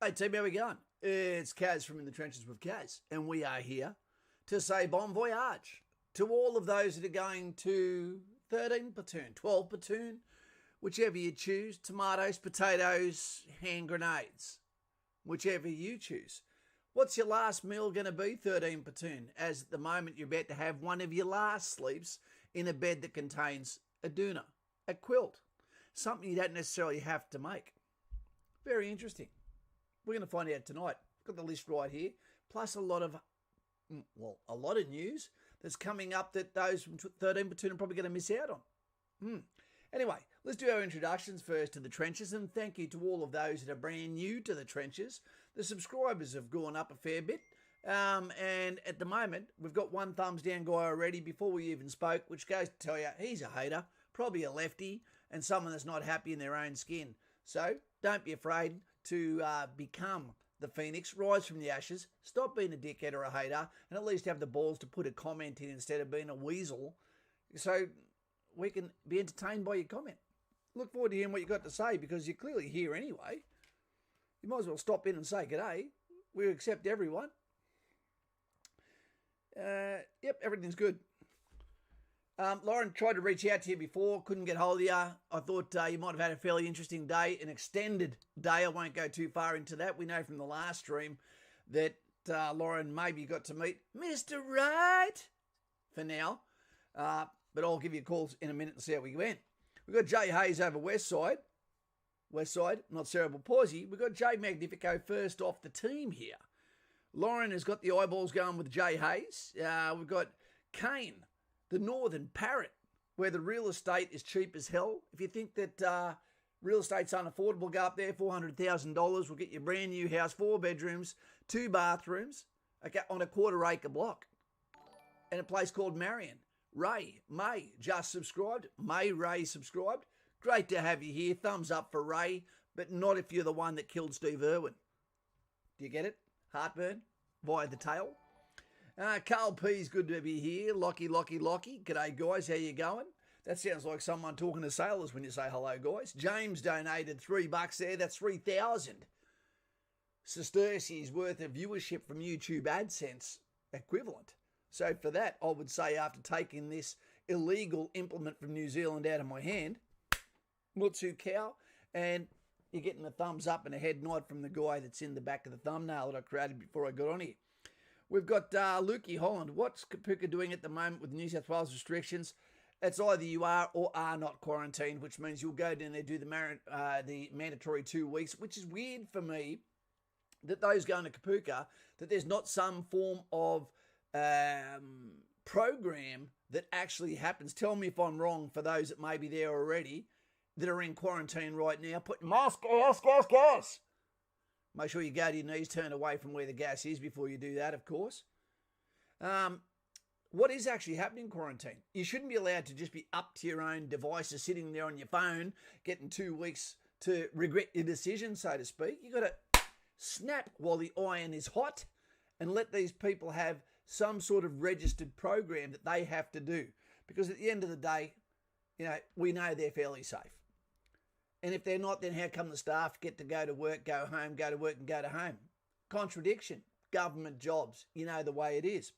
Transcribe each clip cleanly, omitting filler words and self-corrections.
Hey team, how we going? It's Kaz from In the Trenches with Kaz, and we are here to say bon voyage to all of those that are going to 13 platoon, 12 platoon, whichever you choose, tomatoes, potatoes, hand grenades, whichever you choose. What's your last meal going to be, 13 platoon? As at the moment you're about to have one of your last sleeps in a bed that contains a doona, a quilt, something you don't necessarily have to make. Very interesting. We're going to find out tonight. Got the list right here, plus a lot of news that's coming up that those from 13 platoon are probably going to miss out on. Anyway, let's do our introductions first to the trenches, and thank you to all of those that are brand new to the trenches. The subscribers have gone up a fair bit, and at the moment we've got one thumbs down guy already before we even spoke, which goes to tell you he's a hater, probably a lefty, and someone that's not happy in their own skin. So don't be afraid to become the phoenix, rise from the ashes, stop being a dickhead or a hater, and at least have the balls to put a comment in instead of being a weasel, so we can be entertained by your comment. Look forward to hearing what you've got to say, because you're clearly here anyway. You might as well stop in and say g'day. We accept everyone. Yep, everything's good. Lauren tried to reach out to you before, couldn't get hold of you. I thought you might have had a fairly interesting day, an extended day. I won't go too far into that. We know from the last stream that Lauren maybe got to meet Mr. Right for now. But I'll give you a call in a minute and see how we went. We've got Jay Hayes over West Side, not cerebral palsy. We've got Jay Magnifico first off the team here. Lauren has got the eyeballs going with Jay Hayes. We've got Kane, the Northern Parrot, where the real estate is cheap as hell. If you think that real estate's unaffordable, go up there, $400,000 will get you a brand new house, 4 bedrooms, 2 bathrooms, okay, on a quarter-acre block. And a place called Marion. May just subscribed. Ray subscribed. Great to have you here. Thumbs up for Ray, but not if you're the one that killed Steve Irwin. Do you get it? Heartburn via the tail. Carl P's good to be here. Lockie. G'day, guys. How you going? That sounds like someone talking to sailors when you say hello, guys. James donated $3 there. That's 3,000 sesterces worth of viewership from YouTube AdSense equivalent. So for that, I would say after taking this illegal implement from New Zealand out of my hand, Mutsu cow, and you're getting a thumbs up and a head nod from the guy that's in the back of the thumbnail that I created before I got on here. We've got Lukey Holland. What's Kapooka doing at the moment with New South Wales restrictions? It's either you are or are not quarantined, which means you'll go down there, do the mandatory 2 weeks, which is weird for me that those going to Kapooka, that there's not some form of program that actually happens. Tell me if I'm wrong for those that may be there already that are in quarantine right now. Put mask, gas. Make sure you go to your knees, turn away from where the gas is before you do that, of course. What is actually happening in quarantine? You shouldn't be allowed to just be up to your own devices, sitting there on your phone, getting 2 weeks to regret your decision, so to speak. You've got to snap while the iron is hot and let these people have some sort of registered program that they have to do. Because at the end of the day, we know they're fairly safe. And if they're not, then how come the staff get to go to work, go home, go to work and go to home? Contradiction. Government jobs. You know the way it is.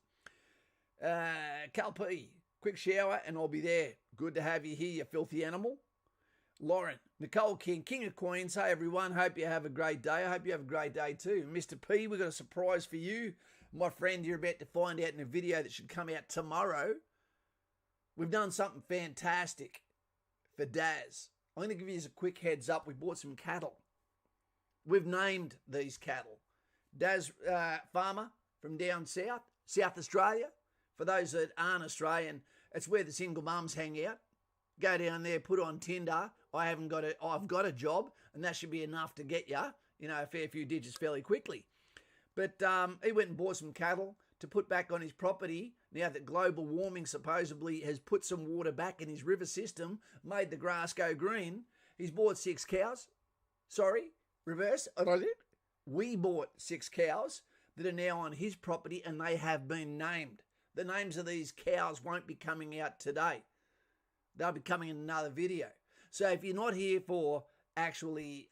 Calpe, quick shower and I'll be there. Good to have you here, you filthy animal. Lauren, Nicole King of Queens. Hey everyone, hope you have a great day. I hope you have a great day too. Mr. P, we've got a surprise for you. My friend, you're about to find out in a video that should come out tomorrow. We've done something fantastic for Daz. I'm going to give you a quick heads up. We bought some cattle. We've named these cattle. Daz farmer from down south, South Australia. For those that aren't Australian, it's where the single mums hang out. Go down there, put on Tinder. I've got a job, and that should be enough to get you, a fair few digits fairly quickly. But he went and bought some cattle to put back on his property now that global warming supposedly has put some water back in his river system, made the grass go green. He's bought 6 cows. Sorry, reverse. We bought 6 cows that are now on his property and they have been named. The names of these cows won't be coming out today. They'll be coming in another video. So if you're not here for actually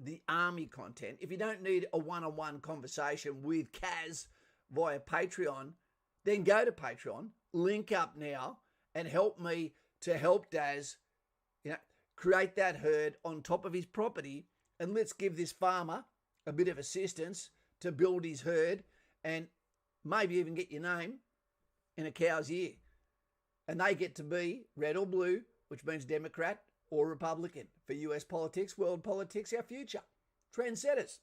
the army content, if you don't need a one-on-one conversation with Kaz via Patreon, then go to Patreon, link up now, and help me to help Daz, create that herd on top of his property, and let's give this farmer a bit of assistance to build his herd and maybe even get your name in a cow's ear. And they get to be red or blue, which means Democrat or Republican for US politics, world politics, our future. Trendsetters.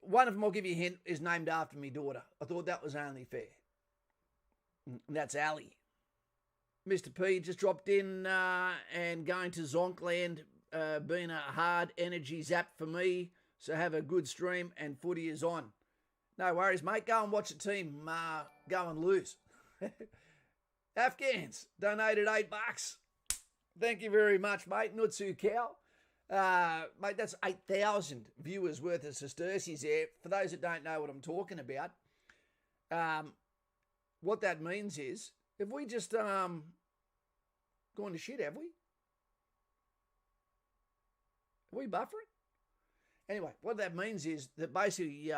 One of them, I'll give you a hint, is named after my daughter. I thought that was only fair. And that's Ali. Mr. P just dropped in and going to Zonkland, being a hard energy zap for me. So have a good stream and footy is on. No worries, mate. Go and watch the team go and lose. Afghans donated $8. Thank you very much, mate. Nutsu Cow. Mate, that's 8,000 viewers worth of sesterces there. For those that don't know what I'm talking about, what that means is, have we just gone to shit, have we? Are we buffering? Anyway, what that means is that basically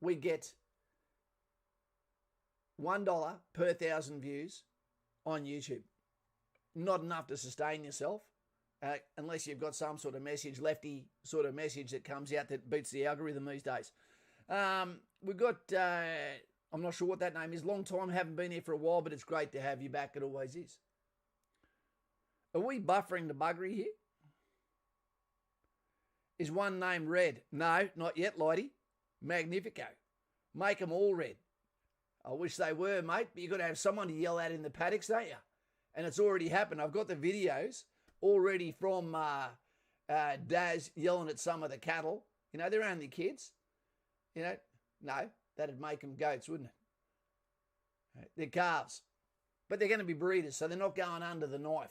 we get $1 per 1,000 views on YouTube. Not enough to sustain yourself, unless you've got some sort of message, lefty sort of message that comes out that beats the algorithm these days. We've got, I'm not sure what that name is. Long time, haven't been here for a while, but it's great to have you back. It always is. Are we buffering the buggery here? Is one name red? No, not yet, Lighty. Magnifico. Make them all red. I wish they were, mate, but you've got to have someone to yell at in the paddocks, don't you? And it's already happened. I've got the videos already from Daz yelling at some of the cattle. They're only kids. No, that'd make them goats, wouldn't it? They're calves. But they're going to be breeders, so they're not going under the knife.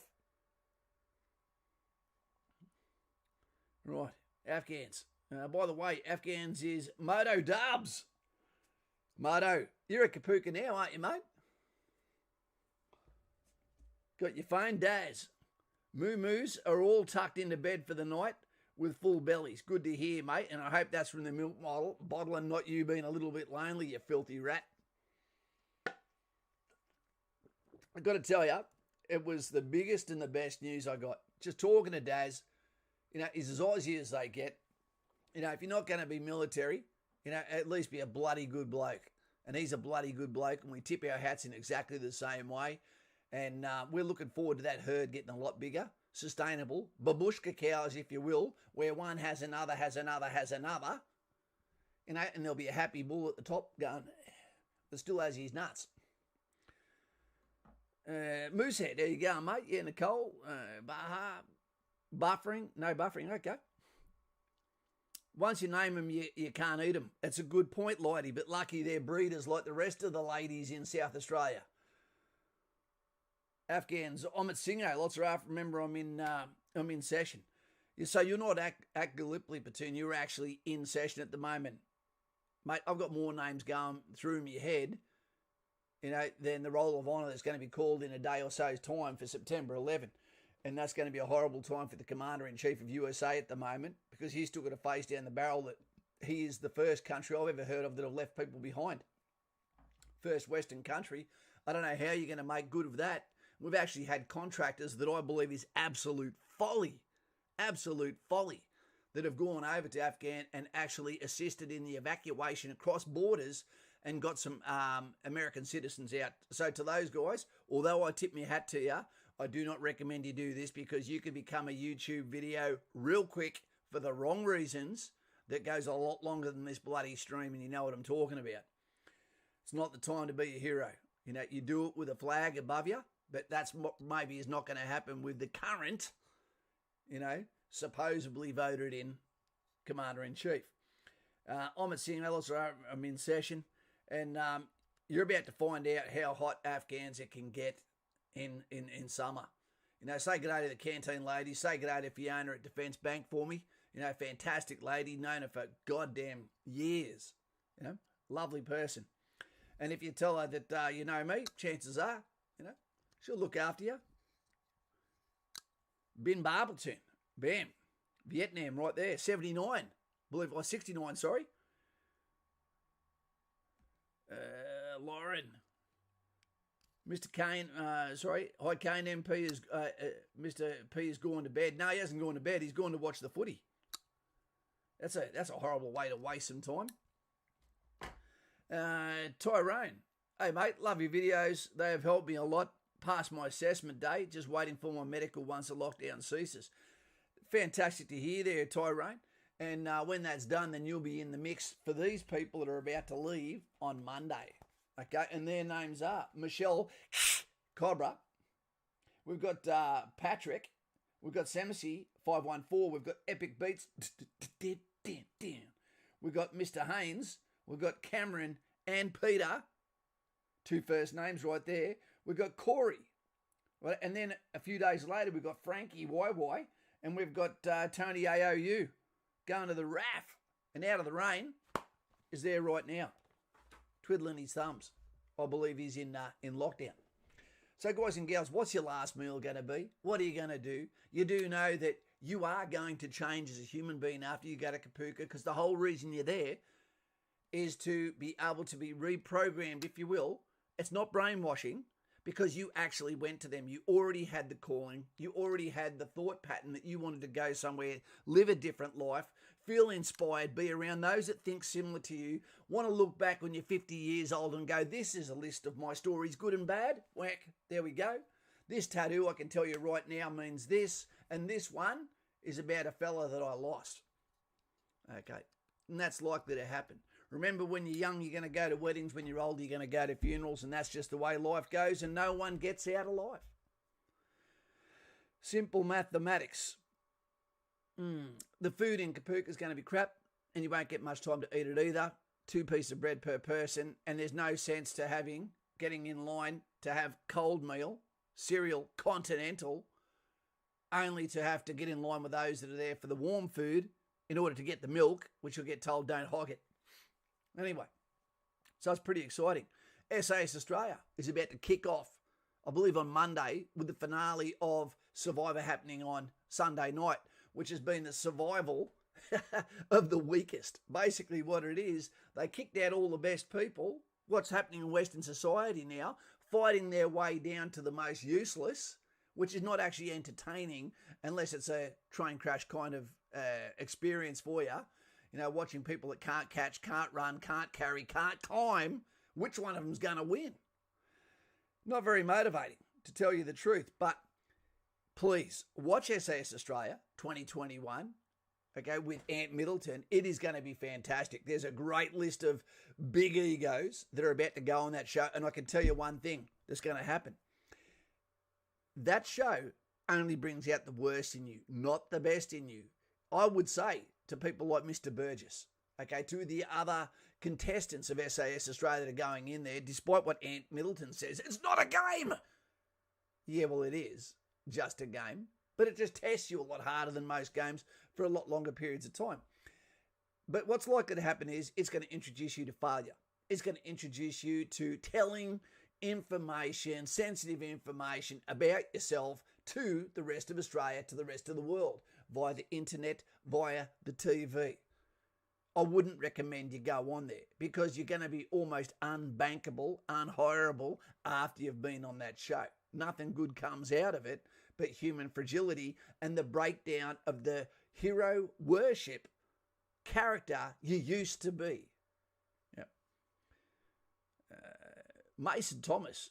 Right, Afghans. By the way, Afghans is Moto Dubs. Moto, you're at Kapooka now, aren't you, mate? Got your phone, Daz. Moo-moos are all tucked into bed for the night with full bellies. Good to hear, mate, and I hope that's from the milk bottle and not you being a little bit lonely, you filthy rat. I've got to tell you, it was the biggest and the best news I got. Just talking to Daz, he's as Aussie as they get. If you're not going to be military, at least be a bloody good bloke. And he's a bloody good bloke, and we tip our hats in exactly the same way. And we're looking forward to that herd getting a lot bigger, sustainable, babushka cows, if you will, where one has another, and there'll be a happy bull at the top going, that still has his nuts. Moosehead, there you go, mate. Yeah, Nicole, Baha, buffering, no buffering, okay. Once you name them, you can't eat them. It's a good point, Lighty, but lucky they're breeders like the rest of the ladies in South Australia. Afghans, I'm at Singo. Lots of remember I'm in session. So you're not at Gallipoli, Platoon. You're actually in session at the moment. Mate, I've got more names going through my head, than the Roll of Honour that's going to be called in a day or so's time for September 11. And that's going to be a horrible time for the Commander-in-Chief of USA at the moment, because he's still got to face down the barrel that he is the first country I've ever heard of that have left people behind. First Western country. I don't know how you're going to make good of that. We've actually had contractors that I believe is absolute folly, that have gone over to Afghan and actually assisted in the evacuation across borders and got some American citizens out. So to those guys, although I tip my hat to you, I do not recommend you do this, because you could become a YouTube video real quick for the wrong reasons that goes a lot longer than this bloody stream, and you know what I'm talking about. It's not the time to be a hero. You do it with a flag above you, but that's what maybe is not going to happen with the current, supposedly voted in Commander-in-Chief. I'm at Singh Alice, I'm in session, and you're about to find out how hot Afghans it can get in summer. Say good day to the canteen lady. Say good day to Fiona at Defence Bank for me. Fantastic lady, known her for goddamn years. Lovely person. And if you tell her that you know me, chances are, she'll look after you. Bin Barbelton. Bam. Vietnam right there. 79. Believe it was 69, sorry. Lauren. Mr. Kane, Hi Kane MP is Mr. P has gone to bed. No, he hasn't gone to bed. He's gone to watch the footy. That's a horrible way to waste some time. Tyrone. Hey mate, love your videos. They have helped me a lot past my assessment day. Just waiting for my medical once the lockdown ceases. Fantastic to hear there, Tyrone. And when that's done, then you'll be in the mix for these people that are about to leave on Monday. Okay, and their names are Michelle Cobra. We've got Patrick. We've got Samusy 514. We've got Epic Beats. We've got Mr. Haynes. We've got Cameron and Peter. 2 first names right there. We've got Corey. Right, and then a few days later, we've got Frankie YY. And we've got Tony AOU going to the RAF and out of the rain is there right now, twiddling his thumbs. I believe he's in lockdown. So guys and gals, what's your last meal going to be? What are you going to do? You do know that you are going to change as a human being after you go to Kapooka, because the whole reason you're there is to be able to be reprogrammed, if you will. It's not brainwashing, because you actually went to them. You already had the calling. You already had the thought pattern that you wanted to go somewhere, live a different life, feel inspired, be around those that think similar to you, want to look back when you're 50 years old and go, this is a list of my stories, good and bad. Whack, there we go. This tattoo, I can tell you right now, means this, and this one is about a fella that I lost. Okay, and that's likely to happen. Remember, when you're young, you're going to go to weddings. When you're old, you're going to go to funerals, and that's just the way life goes, and no one gets out of life. Simple mathematics. The food in Kapooka is going to be crap, and you won't get much time to eat it either. 2 pieces of bread per person, and there's no sense to getting in line to have cold meal, cereal, continental, only to have to get in line with those that are there for the warm food in order to get the milk, which you'll get told don't hog it. Anyway, so it's pretty exciting. SAS Australia is about to kick off, I believe, on Monday with the finale of Survivor happening on Sunday night, which has been the survival of the weakest. Basically what it is, they kicked out all the best people. What's happening in Western society now, fighting their way down to the most useless, which is not actually entertaining unless it's a train crash kind of experience for you. You know, watching people that can't catch, can't run, can't carry, can't climb, which one of them's going to win? Not very motivating, to tell you the truth. But please, watch SAS Australia 2021, okay, with Ant Middleton. It is going to be fantastic. There's a great list of big egos that are about to go on that show. And I can tell you one thing that's going to happen. That show only brings out the worst in you, not the best in you. I would say to people like Mr. Burgess, okay, to the other contestants of SAS Australia that are going in there, despite what Ant Middleton says, it's not a game. Yeah, well, it is just a game, but it just tests you a lot harder than most games for a lot longer periods of time. But what's likely to happen is it's going to introduce you to failure. It's going to introduce you to telling information, sensitive information about yourself to the rest of Australia, to the rest of the world, via the internet, via the TV. I wouldn't recommend you go on there because you're going to be almost unbankable, unhireable after you've been on that show. Nothing good comes out of it but human fragility and the breakdown of the hero worship character you used to be. Yep. Mason Thomas.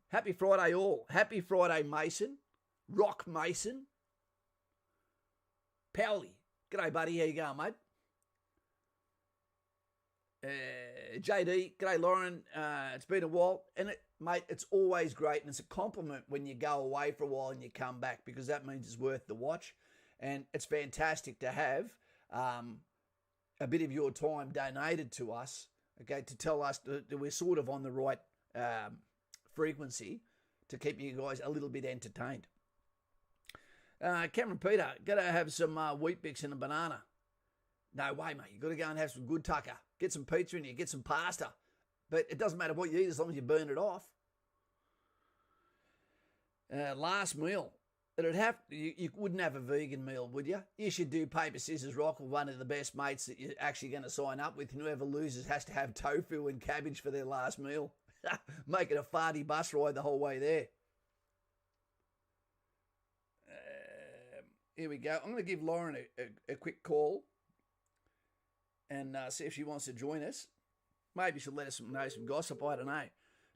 Happy Friday all. Happy Friday, Mason. Rock Mason. Powley. G'day, buddy. How you going, mate? JD. G'day, Lauren. It's been a while. And, mate, it's always great. And it's a compliment when you go away for a while and you come back because that means it's worth the watch. And it's fantastic to have a bit of your time donated to us, okay, to tell us that we're sort of on the right frequency to keep you guys a little bit entertained. Cameron Peter, got to have some Wheat Bix and a banana. No way, mate. You've got to go and have some good tucker. Get some pizza in here. Get some pasta. But it doesn't matter what you eat as long as you burn it off. Last meal. You wouldn't have a vegan meal, would you? You should do paper, scissors, rock with one of the best mates that you're actually going to sign up with. And whoever loses has to have tofu and cabbage for their last meal. Make it a farty bus ride the whole way there. Here we go. I'm going to give Lauren a quick call and see if she wants to join us. Maybe she'll let us know some gossip. I don't know.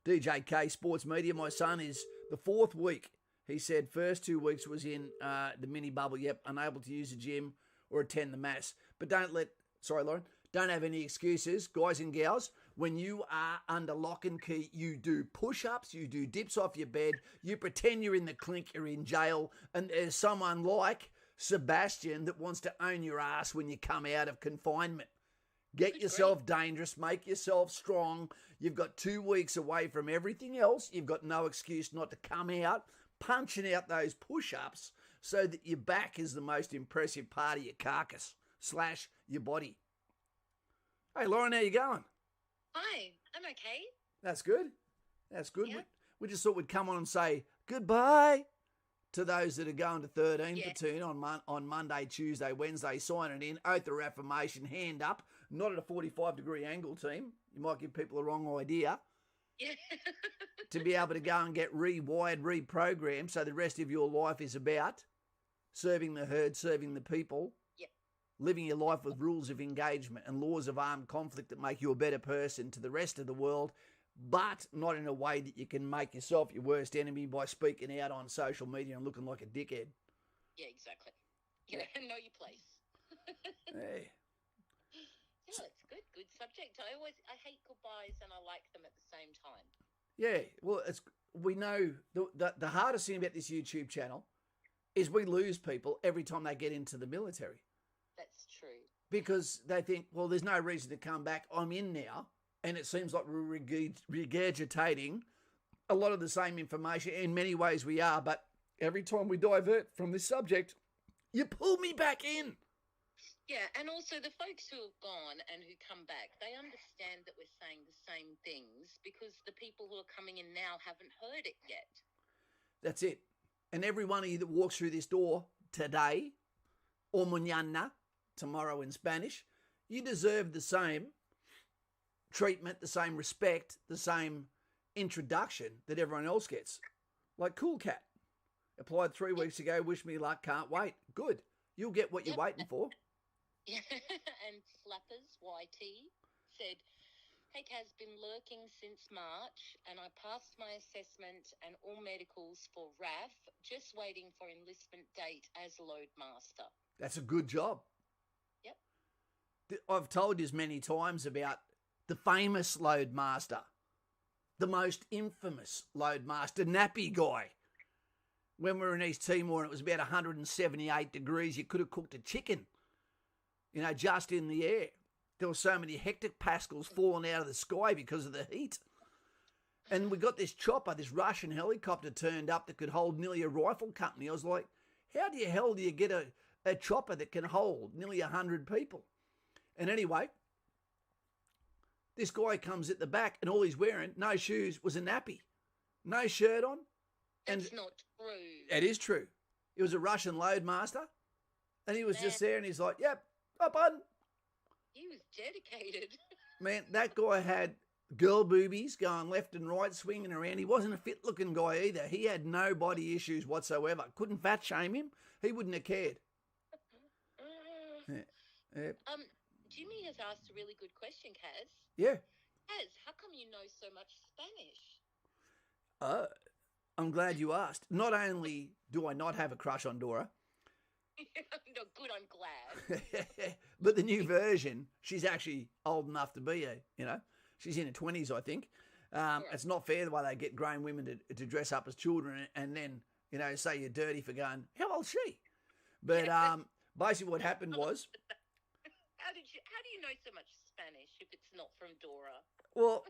DJ K Sports Media. My son is the 4th week. He said first 2 weeks was in the mini bubble. Yep, unable to use the gym or attend the mass. But Lauren, don't have any excuses. Guys and gals, when you are under lock and key, you do push-ups, you do dips off your bed, you pretend you're in the clink, you're in jail, and there's someone like Sebastian that wants to own your ass when you come out of confinement. Get yourself dangerous, make yourself strong. You've got 2 weeks away from everything else. You've got no excuse not to come out, punching out those push-ups so that your back is the most impressive part of your carcass / your body. Hey, Lauren, how you going? Hi, I'm okay. That's good. That's good. Yeah. We just thought we'd come on and say goodbye to those that are going to 13 Platoon on Monday, Tuesday, Wednesday, signing in, oath of affirmation, hand up, not at a 45-degree angle, team. You might give people the wrong idea. Yeah. To be able to go and get rewired, reprogrammed, so the rest of your life is about serving the herd, serving the people, living your life with rules of engagement and laws of armed conflict that make you a better person to the rest of the world, but not in a way that you can make yourself your worst enemy by speaking out on social media and looking like a dickhead. Yeah, exactly. You know, know your place. Hey. Yeah, it's good. Good subject. I hate goodbyes and I like them at the same time. Yeah, well, we know the hardest thing about this YouTube channel is we lose people every time they get into the military. That's true. Because they think, well, there's no reason to come back. I'm in now. And it seems like we're regurgitating a lot of the same information. In many ways we are, but every time we divert from this subject, you pull me back in. Yeah, and also the folks who have gone and who come back, they understand that we're saying the same things because the people who are coming in now haven't heard it yet. That's it. And every one of you that walks through this door today, or mañana, tomorrow in Spanish, you deserve the same treatment, the same respect, the same introduction that everyone else gets. Like Cool Cat. Applied 3 weeks ago, wish me luck, can't wait. Good. You'll get what you're waiting for. Yeah. And Flappers, YT, said, hey, Kaz, been lurking since March and I passed my assessment and all medicals for RAF, just waiting for enlistment date as loadmaster. That's a good job. Yep. I've told you as many times about the famous loadmaster, the most infamous loadmaster, nappy guy. When we were in East Timor and it was about 178 degrees, you could have cooked a chicken, just in the air. There were so many hectopascals falling out of the sky because of the heat. And we got this chopper, this Russian helicopter turned up that could hold nearly a rifle company. I was like, how the hell do you get a chopper that can hold nearly 100 people? And anyway, this guy comes at the back and all he's wearing, no shoes, was a nappy. No shirt on. That's not true. It is true. He was a Russian loadmaster and he was just there and he's like, yep, up on. He was dedicated. Man, that guy had girl boobies going left and right, swinging around. He wasn't a fit-looking guy either. He had no body issues whatsoever. Couldn't fat shame him. He wouldn't have cared. Yeah. Jimmy has asked a really good question, Kaz. Yeah. Kaz, how come you know so much Spanish? I'm glad you asked. Not only do I not have a crush on Dora. No, good, I'm glad. But the new version, she's actually old enough to be she's in her 20s, I think. It's not fair the way they get grown women to dress up as children and then, say you're dirty for going, how old's she? But basically what happened was... How do you know so much Spanish if it's not from Dora? Well,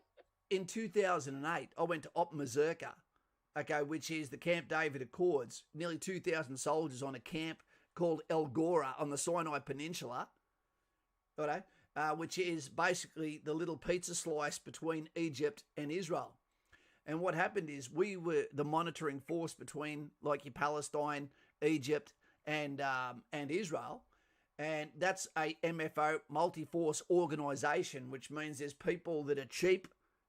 in 2008, I went to Op Mazurka, which is the Camp David Accords, nearly 2,000 soldiers on a camp called El Gora on the Sinai Peninsula, which is basically the little pizza slice between Egypt and Israel. And what happened is we were the monitoring force between like your Palestine Egypt, and Israel. And that's a MFO, multi-force organisation, which means there's people that are cheap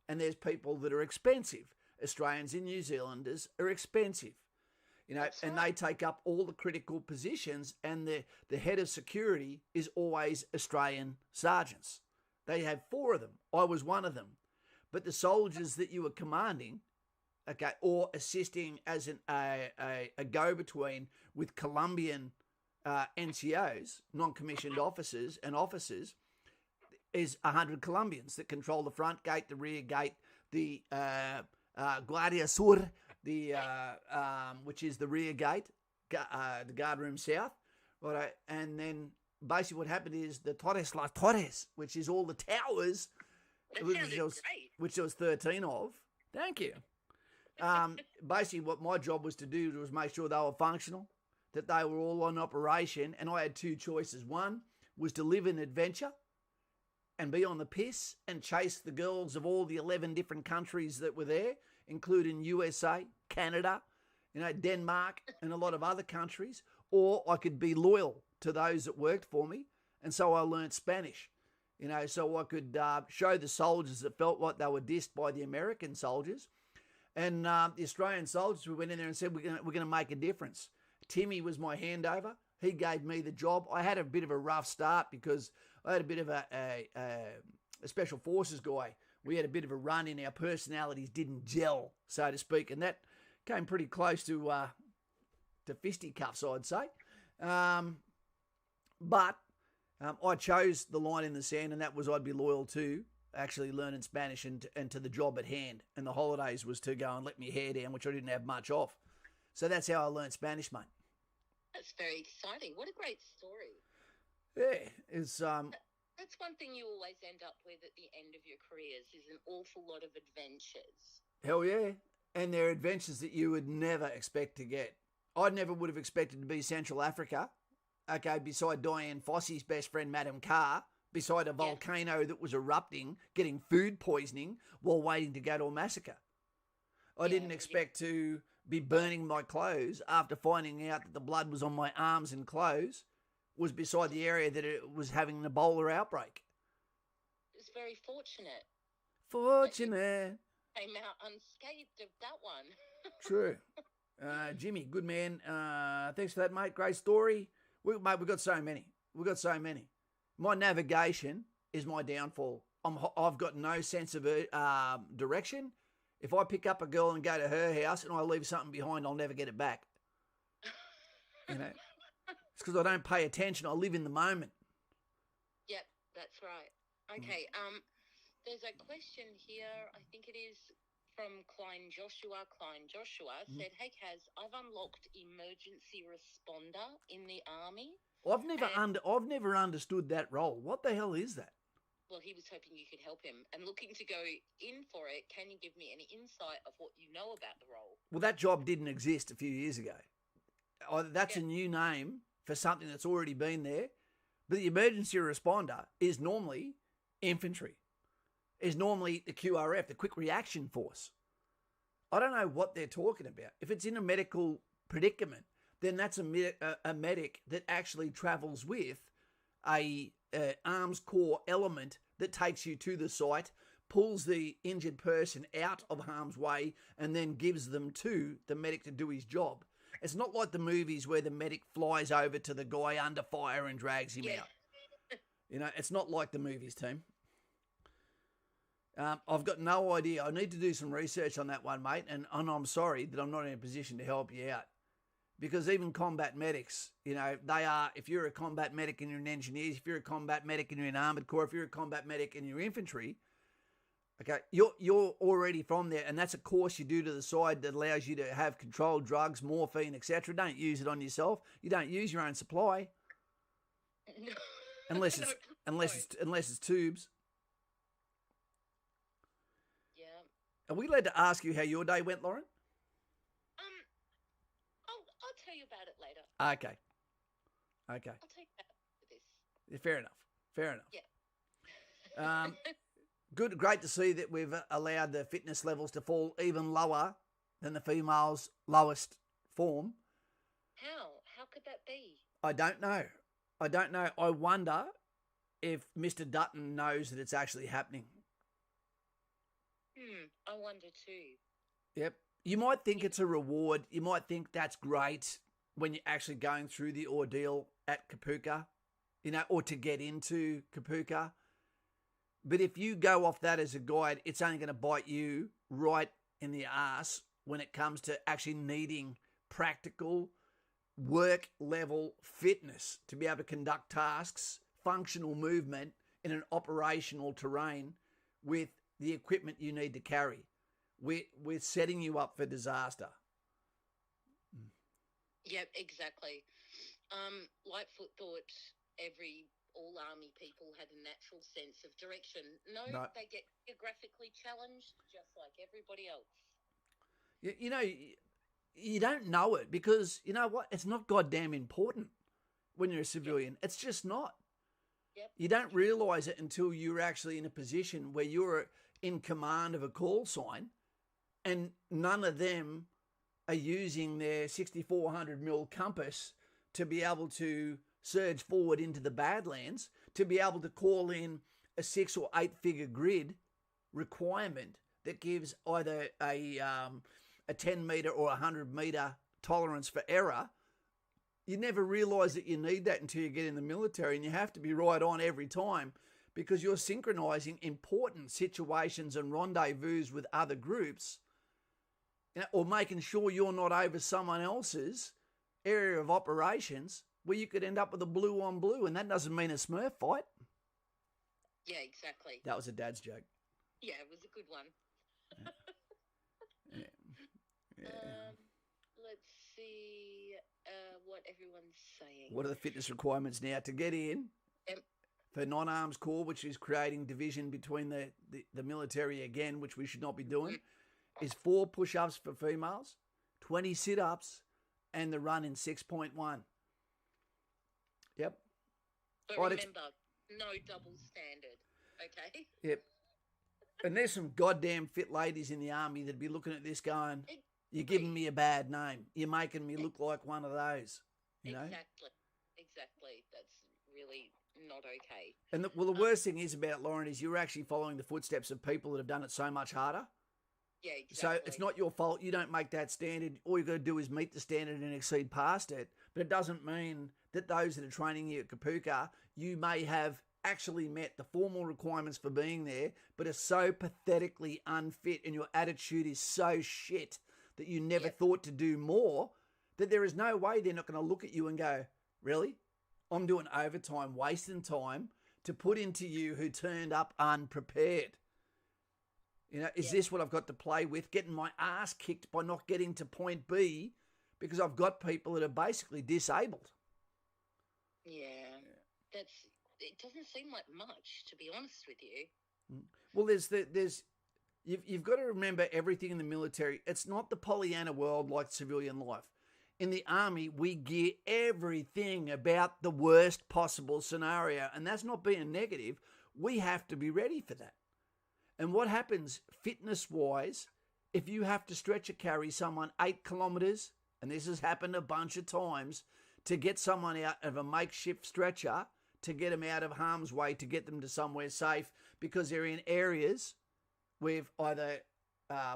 and there's people that are expensive. Australians and New Zealanders are expensive, and they take up all the critical positions, and the head of security is always Australian sergeants. They have 4 of them. I was one of them. But the soldiers that you were commanding, or assisting as a go-between with Colombian NCOs, non-commissioned officers and officers, is 100 Colombians that control the front gate, the rear gate, the Guardia Sur, which is the rear gate, the guard room south, right? And then basically what happened is the Torres las Torres, which is all the towers, which there was 13 of. Thank you. Basically what my job was to do was make sure they were functional, that they were all on operation, and I had 2 choices. One was to live in adventure and be on the piss and chase the girls of all the 11 different countries that were there, including USA, Canada, Denmark, and a lot of other countries, or I could be loyal to those that worked for me, and so I learnt Spanish, so I could show the soldiers that felt like they were dissed by the American soldiers, and the Australian soldiers, we went in there and said, we're going to make a difference. Timmy was my handover. He gave me the job. I had a bit of a rough start because I had a bit of a special forces guy. We had a bit of a run in. Our personalities didn't gel, so to speak, and that came pretty close to fisticuffs, I'd say. But I chose the line in the sand, and that was I'd be loyal to actually learning Spanish and to the job at hand. And the holidays was to go and let my hair down, which I didn't have much of. So that's how I learned Spanish, mate. That's very exciting. What a great story. Yeah, it's That's one thing you always end up with at the end of your careers is an awful lot of adventures. Hell yeah. And they're adventures that you would never expect to get. I never would have expected to be Central Africa, beside Diane Fossey's best friend, Madame Carr, beside a volcano that was erupting, getting food poisoning while waiting to go to a massacre. I didn't expect to be burning my clothes after finding out that the blood was on my arms and clothes was beside the area that it was having an Ebola outbreak. It's very fortunate. Fortunate. Came out unscathed of that one. True. Jimmy, good man. Thanks for that, mate. Great story. We've got so many. My navigation is my downfall. I've got no sense of direction. If I pick up a girl and go to her house and I leave something behind, I'll never get it back. It's because I don't pay attention. I live in the moment. Yep, that's right. Okay, there's a question here. I think it is from Klein Joshua. Said, "Hey Kaz, I've unlocked emergency responder in the army." I've never understood that role. What the hell is that? Well, he was hoping you could help him and looking to go in for it. Can you give me any insight of what you know about the role? Well, that job didn't exist a few years ago. That's a new name for something that's already been there. But the emergency responder is normally infantry, is normally the QRF, the quick reaction force. I don't know what they're talking about. If it's in a medical predicament, then that's a medic that actually travels with a arms corps element that takes you to the site, pulls the injured person out of harm's way, and then gives them to the medic to do his job. It's not like the movies where the medic flies over to the guy under fire and drags him out. It's not like the movies, team. I've got no idea. I need to do some research on that one, mate, and I'm sorry that I'm not in a position to help you out. Because even combat medics, they are, if you're a combat medic and you're an engineer, if you're a combat medic and you're in armoured corps, if you're a combat medic and you're infantry, you're already from there, and that's a course you do to the side that allows you to have controlled drugs, morphine, etc. Don't use it on yourself. You don't use your own supply, unless it's tubes. Yeah. Are we allowed to ask you how your day went, Lauren? I'll tell you about it later. Okay. I'll take that for this. Yeah, fair enough. Yeah. Good, great to see that we've allowed the fitness levels to fall even lower than the female's lowest form. How? could that be? I don't know. I wonder if Mr. Dutton knows that it's actually happening. I wonder too. Yep. You might think it's a reward. You might think that's great when you're actually going through the ordeal at Kapooka, or to get into Kapooka. But if you go off that as a guide, it's only going to bite you right in the ass when it comes to actually needing practical work level fitness to be able to conduct tasks, functional movement in an operational terrain with the equipment you need to carry. We're setting you up for disaster. Yep, exactly. Lightfoot thought all army people had a natural sense of direction. No, they get geographically challenged just like everybody else. You don't know it because, you know what? It's not goddamn important when you're a civilian. Yep. It's just not. Yep. You don't realise it until you're actually in a position where you're in command of a call sign and none of them are using their 6400mm compass to be able to surge forward into the Badlands, to be able to call in a 6 or 8 figure grid requirement that gives either a 10 metre or 100 metre tolerance for error. You never realise that you need that until you get in the military, and you have to be right on every time because you're synchronising important situations and rendezvous with other groups, or making sure you're not over someone else's area of operations where you could end up with a blue on blue, and that doesn't mean a Smurf fight. Yeah, exactly. That was a dad's joke. Yeah, it was a good one. Yeah. Let's see what everyone's saying. What are the fitness requirements now to get in for non-arms corps, which is creating division between the military again, which we should not be doing, is 4 push-ups for females, 20 sit-ups, and the run in 6.1. Yep. But remember, no double standard, okay? Yep. And there's some goddamn fit ladies in the army that'd be looking at this going, you're giving me a bad name. You're making me look like one of those, you know? Exactly. That's really not okay. And the worst thing is about Lauren is you're actually following the footsteps of people that have done it so much harder. Yeah, exactly. So it's not your fault. You don't make that standard. All you've got to do is meet the standard and exceed past it. But it doesn't mean that those that are training you at Kapooka, you may have actually met the formal requirements for being there, but are so pathetically unfit and your attitude is so shit that you never thought to do more, that there is no way they're not going to look at you and go, really? I'm doing overtime, wasting time to put into you who turned up unprepared. Is this what I've got to play with? Getting my ass kicked by not getting to point B because I've got people that are basically disabled. Yeah. It doesn't seem like much, to be honest with you. Well, you've got to remember everything in the military. It's not the Pollyanna world like civilian life. In the army, we gear everything about the worst possible scenario, and that's not being negative. We have to be ready for that. And what happens fitness-wise, if you have to stretcher carry someone 8 kilometres, and this has happened a bunch of times, to get someone out of a makeshift stretcher, to get them out of harm's way, to get them to somewhere safe, because they're in areas with either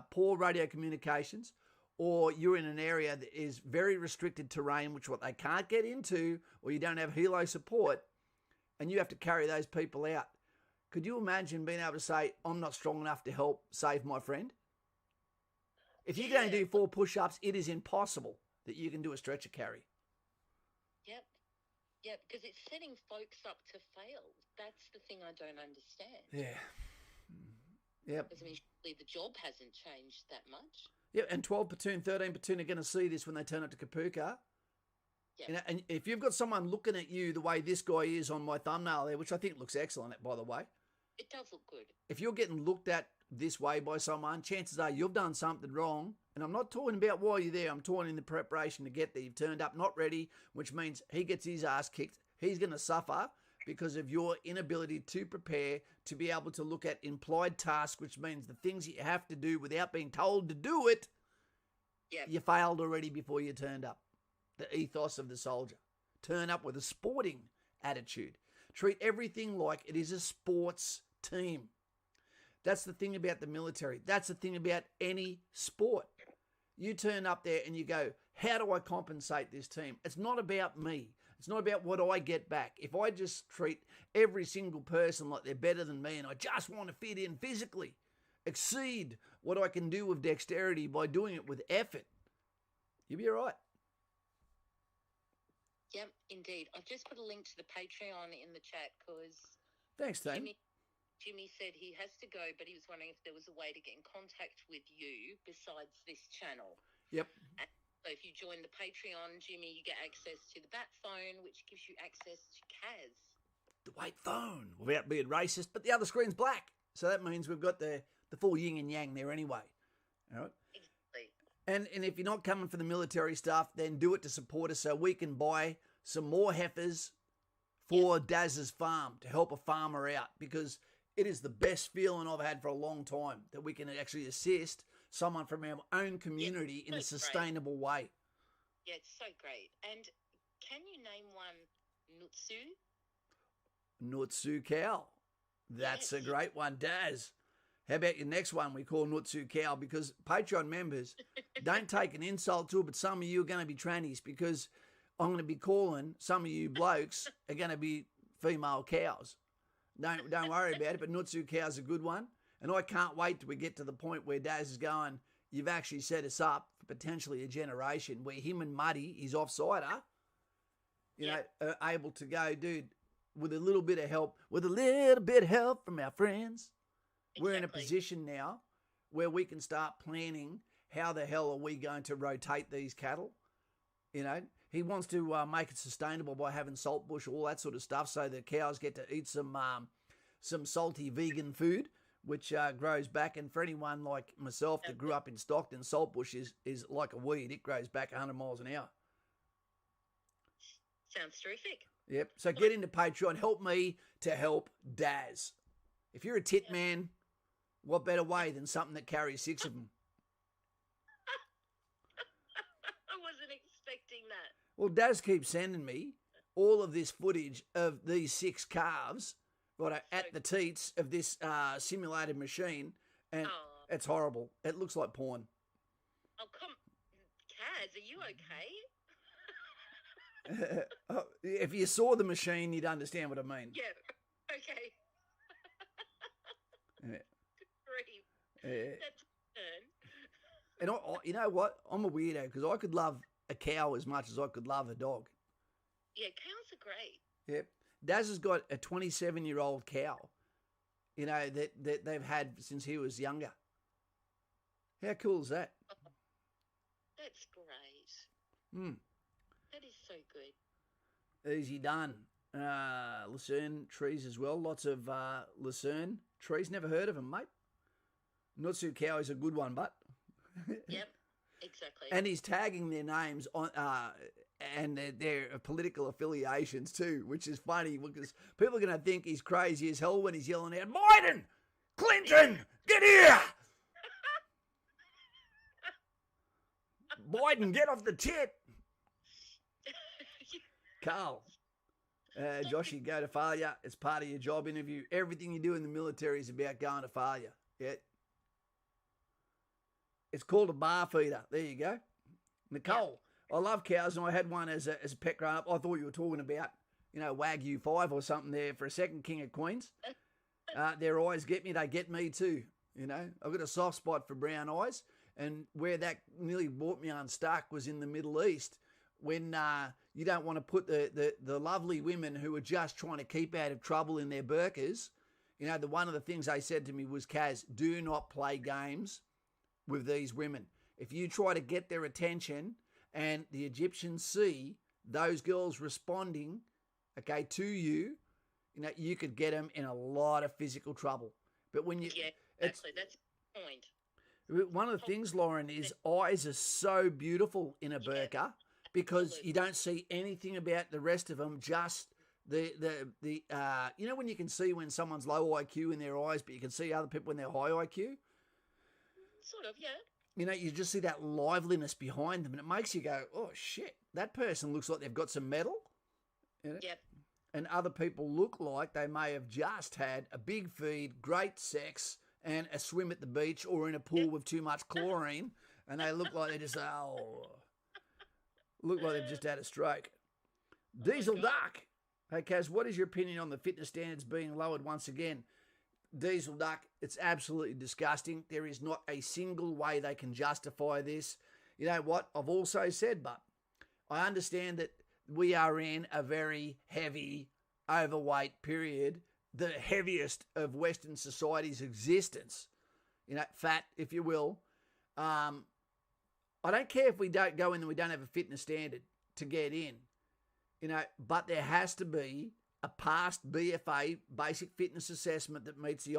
poor radio communications, or you're in an area that is very restricted terrain, which what they can't get into, or you don't have helo support, and you have to carry those people out. Could you imagine being able to say, I'm not strong enough to help save my friend? If you're going to do 4 push-ups, it is impossible that you can do a stretcher carry. Yep, because it's setting folks up to fail. That's the thing I don't understand. Yeah. Yep. Because, surely the job hasn't changed that much. Yeah, and 12 platoon, 13 platoon are going to see this when they turn up to Kapooka. Yep. And if you've got someone looking at you the way this guy is on my thumbnail there, which I think looks excellent, by the way. It does look good. If you're getting looked at this way by someone, chances are you've done something wrong. And I'm not talking about while you're there. I'm talking in the preparation to get there. You've turned up not ready, which means he gets his ass kicked. He's going to suffer because of your inability to prepare, to be able to look at implied tasks, which means the things you have to do without being told to do it. Yep. You failed already before you turned up. the ethos of the soldier. Turn up with a sporting attitude. Treat everything like it is a sports team. That's the thing about the military. That's the thing about any sport. You turn up there and you go, how do I compensate this team? It's not about me. It's not about what I get back. If I just treat every single person like they're better than me and I just want to fit in physically, exceed what I can do with dexterity by doing it with effort, you'll be all right. Yep, indeed. I've just put a link to the Patreon in the chat because Thanks, team. Jimmy said he has to go, but he was wondering if there was a way to get in contact with you besides this channel. Yep. And so if you join the Patreon, Jimmy, you get access to the Bat phone, which gives you access to Kaz. The white phone, without being racist, but the other screen's black. So that means we've got the full yin and yang there anyway. All right? Exactly. And if you're not coming for the military stuff, then do it to support us so we can buy some more heifers for Daz's farm to help a farmer out, because it is the best feeling I've had for a long time that we can actually assist someone from our own community in a sustainable way. Yeah, it's so great. And can you name one Nutsu? Nutsu cow. That's a great one, Daz. How about your next one we call Nutsu cow? Because Patreon members, don't take an insult to it, but some of you are going to be trannies, because I'm going to be calling some of you blokes are going to be female cows. Don't worry about it, but Nutsu cow's a good one. And I can't wait till we get to the point where Daz is going, you've actually set us up for potentially a generation where him and Muddy, his offsider, you know, are able to go, dude, with a little bit of help, from our friends, we're in a position now where we can start planning how the hell are we going to rotate these cattle. You know, he wants to make it sustainable by having salt bush, all that sort of stuff, so the cows get to eat some salty vegan food, which grows back. And for anyone like myself that grew up in Stockton, salt bush is like a weed. It grows back 100 miles an hour. Sounds terrific. Yep. So get into Patreon. Help me to help Daz. If you're a tit man, what better way than something that carries 6 of them? I wasn't expecting that. Well, Daz keeps sending me all of this footage of these 6 calves, right, at the teats of this simulated machine, and it's horrible. It looks like porn. Oh, come, Kaz, are you okay? If you saw the machine, you'd understand what I mean. Yeah, okay. Yeah. Grief. Yeah. That's turn. And you know what? I'm a weirdo because I could love a cow as much as I could love a dog. Yeah, cows are great. Yep. Daz has got a 27-year-old cow, you know, that they've had since he was younger. How cool is that? That's great. Hmm. That is so good. Easy done. Lucerne trees as well. Lots of lucerne trees. Never heard of them, mate. Nutsu cow is a good one, but. Yep, exactly. And he's tagging their names on and their political affiliations too, which is funny because people are going to think he's crazy as hell when he's yelling out, Biden, Clinton, get here! Biden, get off the tit! Carl, Joshy, go to failure. It's part of your job interview. Everything you do in the military is about going to failure. Yeah. It's called a bar feeder. There you go. Nicole, I love cows, and I had one as a pet growing up. I thought you were talking about, you know, Wagyu 5 or something there for a second, King of Queens. Their eyes get me. They get me too. You know, I've got a soft spot for brown eyes, and where that nearly brought me unstuck was in the Middle East, when you don't want to put the lovely women who are just trying to keep out of trouble in their burqas. You know, one of the things they said to me was, Kaz, do not play games with these women. If you try to get their attention and the Egyptians see those girls responding, okay, to you, you know, you could get them in a lot of physical trouble. But when you... Yeah, exactly. That's the point. One of the things, Lauren, is eyes are so beautiful in a burqa because you don't see anything about the rest of them, just the you know, when you can see when someone's low IQ in their eyes, but you can see other people when they're high IQ? Sort of, yeah. you know, you just see that liveliness behind them, and it makes you go, oh, shit, that person looks like they've got some mettle. You know? Yep. And other people look like they may have just had a big feed, great sex, and a swim at the beach or in a pool with too much chlorine, and they look like they just, look like they've just had a stroke. Diesel Duck. Hey, Kaz, what is your opinion on the fitness standards being lowered once again? Diesel Duck, it's absolutely disgusting. There is not a single way they can justify this. You know what? I've also said, but I understand that we are in a very heavy, overweight period, the heaviest of Western society's existence. You know, fat, if you will. I don't care if we don't go in and we don't have a fitness standard to get in. You know, but there has to be a past BFA, basic fitness assessment, that meets the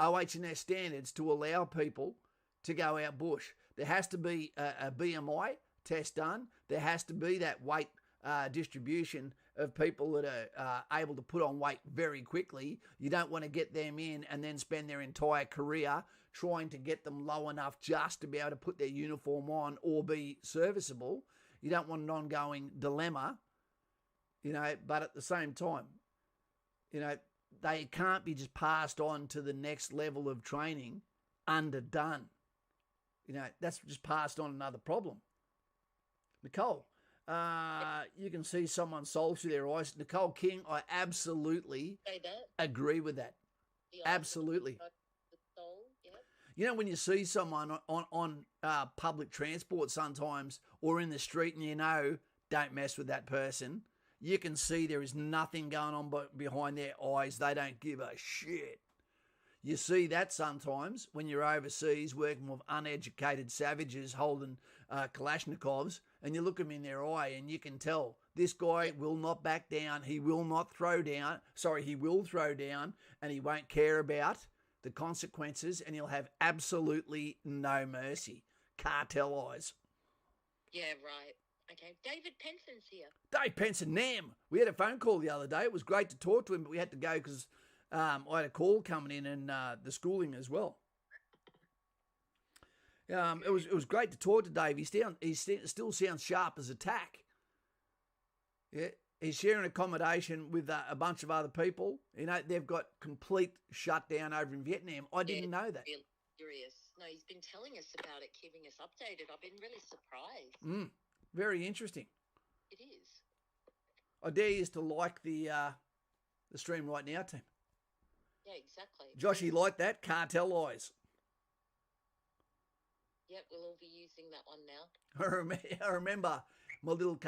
OH&S standards to allow people to go out bush. There has to be a BMI test done. There has to be that weight distribution of people that are able to put on weight very quickly. You don't want to get them in and then spend their entire career trying to get them low enough just to be able to put their uniform on or be serviceable. You don't want an ongoing dilemma, you know, but at the same time, you know, they can't be just passed on to the next level of training underdone. You know, that's just passed on another problem. Nicole, you can see someone's soul through their eyes. Nicole King, I absolutely agree with that. Absolutely. You know, when you see someone on public transport sometimes or in the street and you know, don't mess with that person, you can see there is nothing going on behind their eyes. They don't give a shit. You see that sometimes when you're overseas working with uneducated savages holding Kalashnikovs, and you look them in their eye and you can tell this guy will not back down. He will not throw down. Sorry, he will throw down and he won't care about the consequences, and he'll have absolutely no mercy. Cartel eyes. Yeah, right. Okay, David Penson's here. Dave Penson, Nam. We had a phone call the other day. It was great to talk to him, but we had to go because I had a call coming in and the schooling as well. It was great to talk to Dave. He still sounds sharp as a tack. Yeah. He's sharing accommodation with a bunch of other people. You know, they've got complete shutdown over in Vietnam. I didn't know that. Really curious. No, he's been telling us about it, keeping us updated. I've been really surprised. Very interesting. It is. I dare you to like the stream right now, team. Yeah, exactly. Joshy, like that? Cartel eyes. Yep, we'll all be using that one now. I remember my little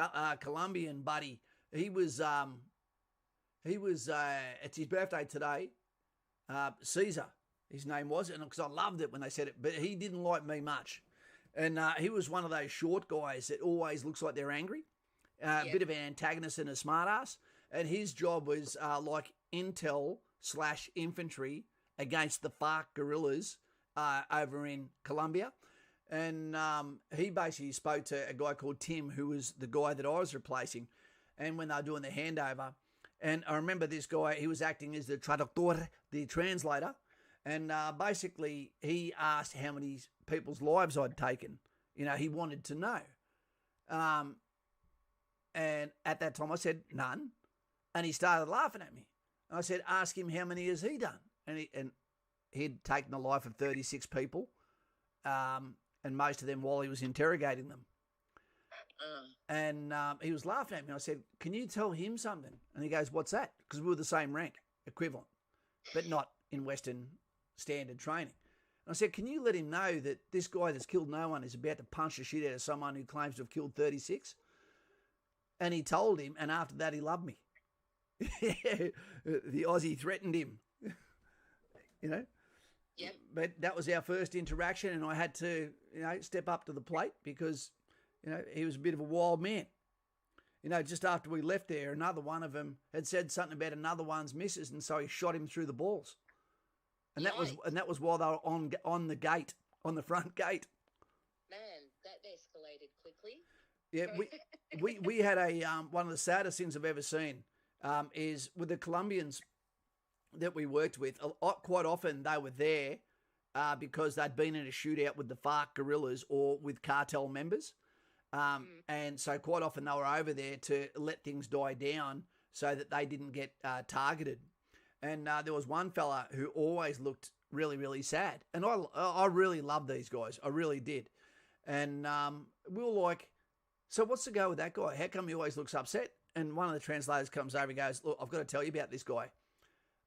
Colombian buddy. He was it's his birthday today. Caesar, his name was, and because I loved it when they said it, but he didn't like me much. And he was one of those short guys that always looks like they're angry, a bit of an antagonist and a smartass. And his job was like intel/infantry against the FARC guerrillas over in Colombia. And he basically spoke to a guy called Tim, who was the guy that I was replacing. And when they were doing the handover, and I remember this guy, he was acting as the traductor, the translator, and basically he asked how many people's lives I'd taken. You know, he wanted to know. And at that time I said, none. And he started laughing at me. And I said, ask him how many has he done? And he'd taken the life of 36 people, and most of them while he was interrogating them. And he was laughing at me. I said, can you tell him something? And he goes, what's that? Because we were the same rank, equivalent, but not in Western standard training. And I said, can you let him know that this guy that's killed no one is about to punch the shit out of someone who claims to have killed 36? And he told him, and after that he loved me. The Aussie threatened him, you know. Yep. But that was our first interaction, and I had to, you know, step up to the plate because, you know, he was a bit of a wild man. You know, just after we left there, another one of them had said something about another one's missus, and so he shot him through the balls. And that was while they were on the gate, on the front gate. Man, that escalated quickly. Yeah, we had a one of the saddest things I've ever seen is with the Colombians that we worked with. Quite often they were there because they'd been in a shootout with the FARC guerrillas or with cartel members. And so quite often they were over there to let things die down so that they didn't get targeted. And there was one fella who always looked really, really sad. And I really loved these guys. I really did. And we were like, so what's the go with that guy? How come he always looks upset? And one of the translators comes over and goes, look, I've got to tell you about this guy.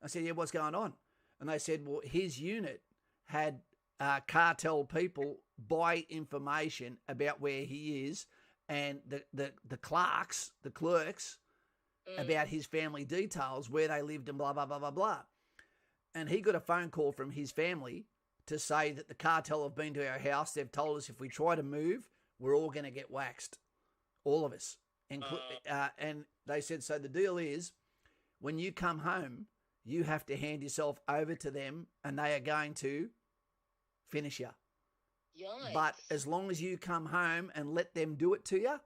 I said, yeah, what's going on? And they said, well, his unit had cartel people buy information about where he is and the clerks about his family details, where they lived and blah, blah, blah, blah, blah. And he got a phone call from his family to say that the cartel have been to our house. They've told us if we try to move, we're all going to get waxed. All of us. And they said, so the deal is, when you come home, you have to hand yourself over to them and they are going to finish you. Yikes. But as long as you come home and let them do it to you,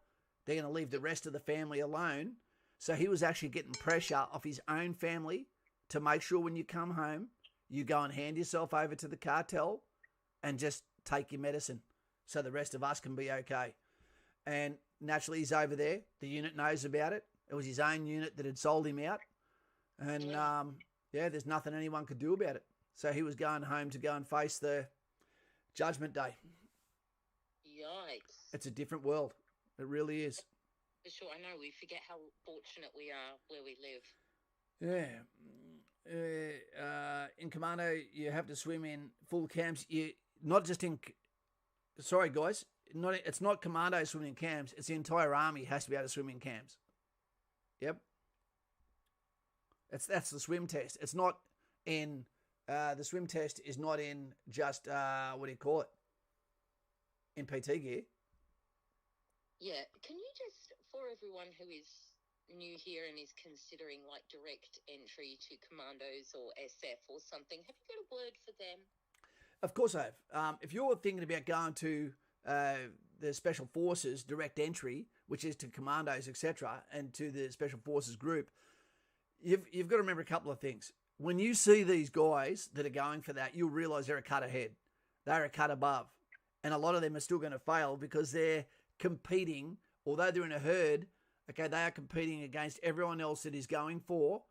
they're going to leave the rest of the family alone. So he was actually getting pressure off his own family to make sure when you come home, you go and hand yourself over to the cartel and just take your medicine so the rest of us can be okay. And naturally, he's over there. The unit knows about it. It was his own unit that had sold him out. And, there's nothing anyone could do about it. So he was going home to go and face the Judgment Day. Yikes. It's a different world. It really is. For sure. I know. We forget how fortunate we are where we live. Yeah. In commando, you have to swim in full camps. Not just in... Sorry, guys. It's not commando swimming in camps. It's the entire army has to be able to swim in camps. Yep. That's the swim test. It's not in... the swim test is not in just, in PT gear. Yeah. Can you just, for everyone who is new here and is considering like direct entry to commandos or SF or something, have you got a word for them? Of course I have. If you're thinking about going to the Special Forces direct entry, which is to commandos, etc., and to the Special Forces group, you've got to remember a couple of things. When you see these guys that are going for that, you'll realise they're a cut ahead. They're a cut above. And a lot of them are still going to fail because they're competing, although they're in a herd, okay, they are competing against everyone else that is going for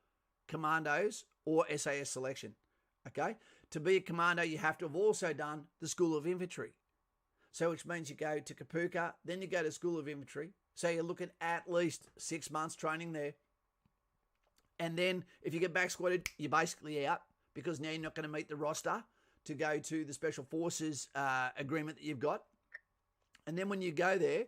commandos or SAS selection, okay? To be a commando, you have to have also done the School of Infantry. So which means you go to Kapooka, then you go to School of Infantry. So you're looking at least 6 months training there. And then if you get back squatted, you're basically out because now you're not going to meet the roster to go to the Special Forces agreement that you've got. And then when you go there,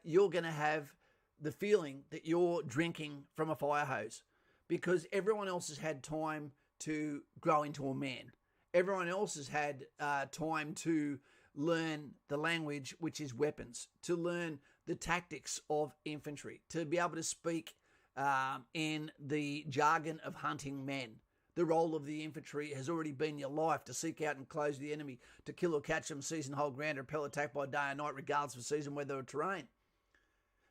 you're going to have the feeling that you're drinking from a fire hose because everyone else has had time to grow into a man. Everyone else has had time to learn the language, which is weapons, to learn the tactics of infantry, to be able to speak in the jargon of hunting men. The role of the infantry has already been your life, to seek out and close the enemy, to kill or catch them, seize and hold ground, or repel attack by day or night, regardless of season, weather or terrain.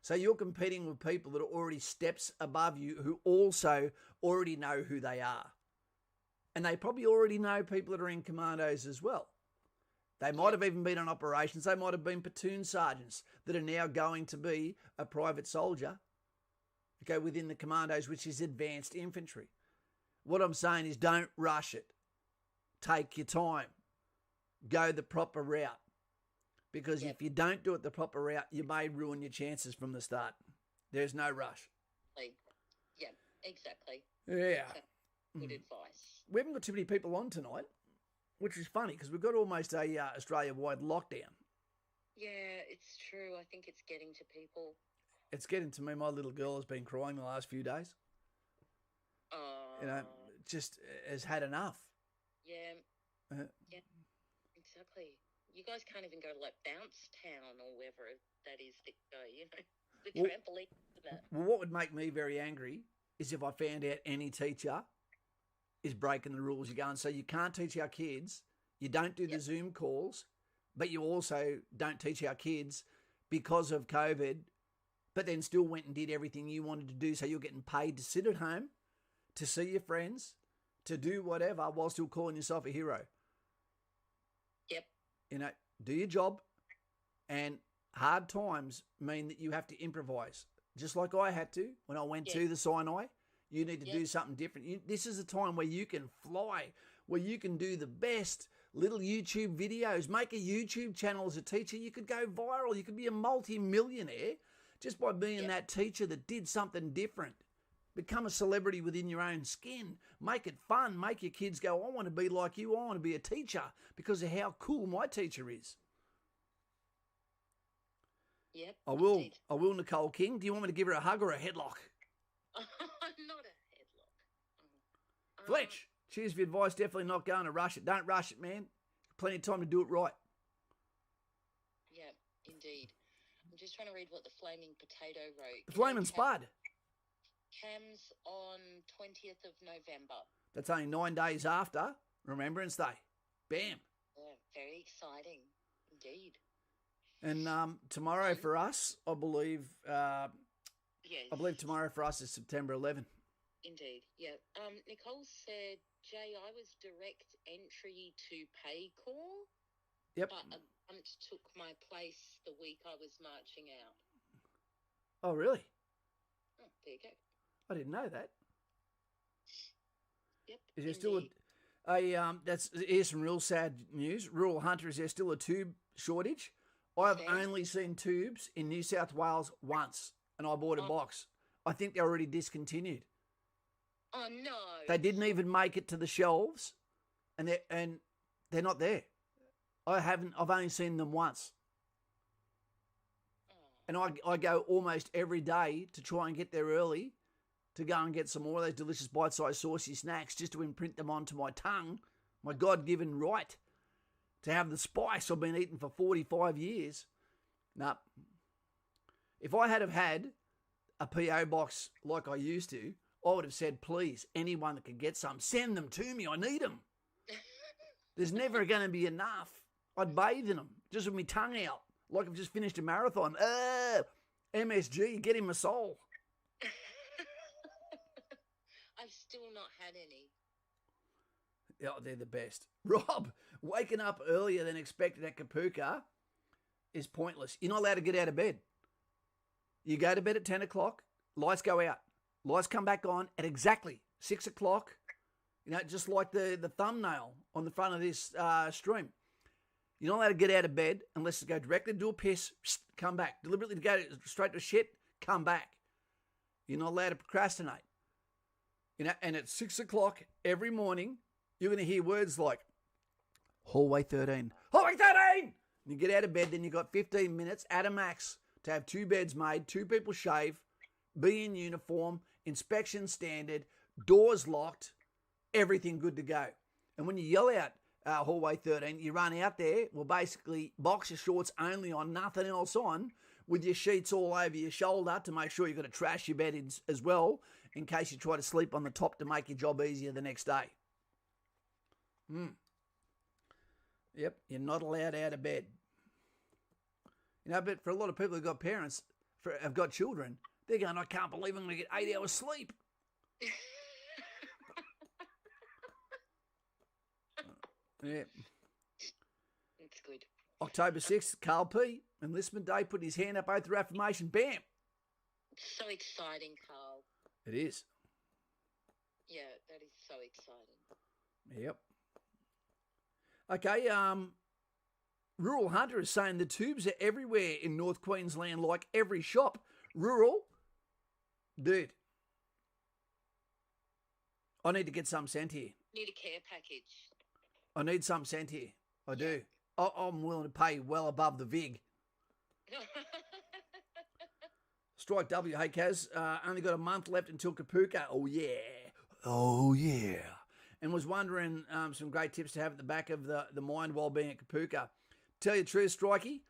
So you're competing with people that are already steps above you who also already know who they are. And they probably already know people that are in commandos as well. They might have even been on operations. They might have been platoon sergeants that are now going to be a private soldier, okay, within the commandos, which is advanced infantry. What I'm saying is don't rush it. Take your time. Go the proper route. Because if you don't do it the proper route, you may ruin your chances from the start. There's no rush. Yeah, exactly. Yeah. Good advice. We haven't got too many people on tonight, which is funny because we've got almost a Australia-wide lockdown. Yeah, it's true. I think it's getting to people. It's getting to me. My little girl has been crying the last few days. Just has had enough. Yeah. Yeah, exactly. You guys can't even go to like Bounce Town or wherever that is that go, the trampoline. Well, what would make me very angry is if I found out any teacher is breaking the rules. You go and say, you can't teach our kids, you don't do the Zoom calls, but you also don't teach our kids because of COVID, but then still went and did everything you wanted to do, so you're getting paid to sit at home, to see your friends, to do whatever, while still calling yourself a hero. Yep. You know, do your job, and hard times mean that you have to improvise. Just like I had to when I went to the Sinai. You need to do something different. This is a time where you can fly, where you can do the best little YouTube videos. Make a YouTube channel as a teacher. You could go viral. You could be a multi-millionaire just by being that teacher that did something different. Become a celebrity within your own skin. Make it fun. Make your kids go, I want to be like you. I want to be a teacher because of how cool my teacher is. Yep. I will, Nicole King. Do you want me to give her a hug or a headlock? Not a headlock. Fletch, cheers for your advice. Definitely not going to rush it. Don't rush it, man. Plenty of time to do it right. Yeah, indeed. I'm just trying to read what the Flaming Potato wrote. The Flaming Spud. Cam's on 20th of November. That's only 9 days after Remembrance Day. Bam. Yeah, very exciting. Indeed. And tomorrow for us, I believe tomorrow for us is September 11. Indeed, yeah. Nicole said, Jay, I was direct entry to pay call. Yep. But a grunt took my place the week I was marching out. Oh, really? Oh, there you go. I didn't know that. Yep. Is there still here's some real sad news. Rural Hunter, is there still a tube shortage? I've only seen tubes in New South Wales once, and I bought a box. I think they're already discontinued. Oh, no. They didn't even make it to the shelves, and they're not there. I've only seen them once. And I go almost every day to try and get there early to go and get some more of those delicious bite-sized saucy snacks just to imprint them onto my tongue, my God-given right to have the spice I've been eating for 45 years. Nah. If I had have had a P.O. box like I used to, I would have said, please, anyone that can get some, send them to me. I need them. There's never going to be enough. I'd bathe in them, just with my tongue out, like I've just finished a marathon. MSG, get in my soul. I've still not had any. Yeah, they're the best. Rob, waking up earlier than expected at Kapooka is pointless. You're not allowed to get out of bed. You go to bed at 10 o'clock, lights go out. Lights come back on at exactly 6 o'clock, just like the thumbnail on the front of this stream. You're not allowed to get out of bed unless you go directly to do a piss, come back. Deliberately to go straight to shit, come back. You're not allowed to procrastinate. And at 6 o'clock every morning, you're going to hear words like, Hallway 13. Hallway 13! You get out of bed, then you've got 15 minutes at a max to have 2 beds made, 2 people shave, be in uniform, inspection standard, doors locked, everything good to go. And when you yell out Hallway 13, you run out there, well, basically boxer shorts only on, nothing else on, with your sheets all over your shoulder to make sure you've got to trash your bed as well in case you try to sleep on the top to make your job easier the next day. Yep, you're not allowed out of bed. But for a lot of people who've got parents, have got children, they're going, I can't believe I'm going to get 8 hours sleep. Yeah. That's good. October 6th, Carl P. Enlistment Day, put his hand up, oath of affirmation. Bam. So exciting, Carl. It is. Yeah, that is so exciting. Yep. Okay, Rural Hunter is saying the tubes are everywhere in North Queensland, like every shop. Rural, dude, I need to get some sent here. Need a care package. I need some sent here. I do. I'm willing to pay well above the VIG. Strike W. Hey, Kaz, only got a month left until Kapooka. Oh, yeah. Oh, yeah. And was wondering some great tips to have at the back of the mind while being at Kapooka. Tell you the truth, Strikey,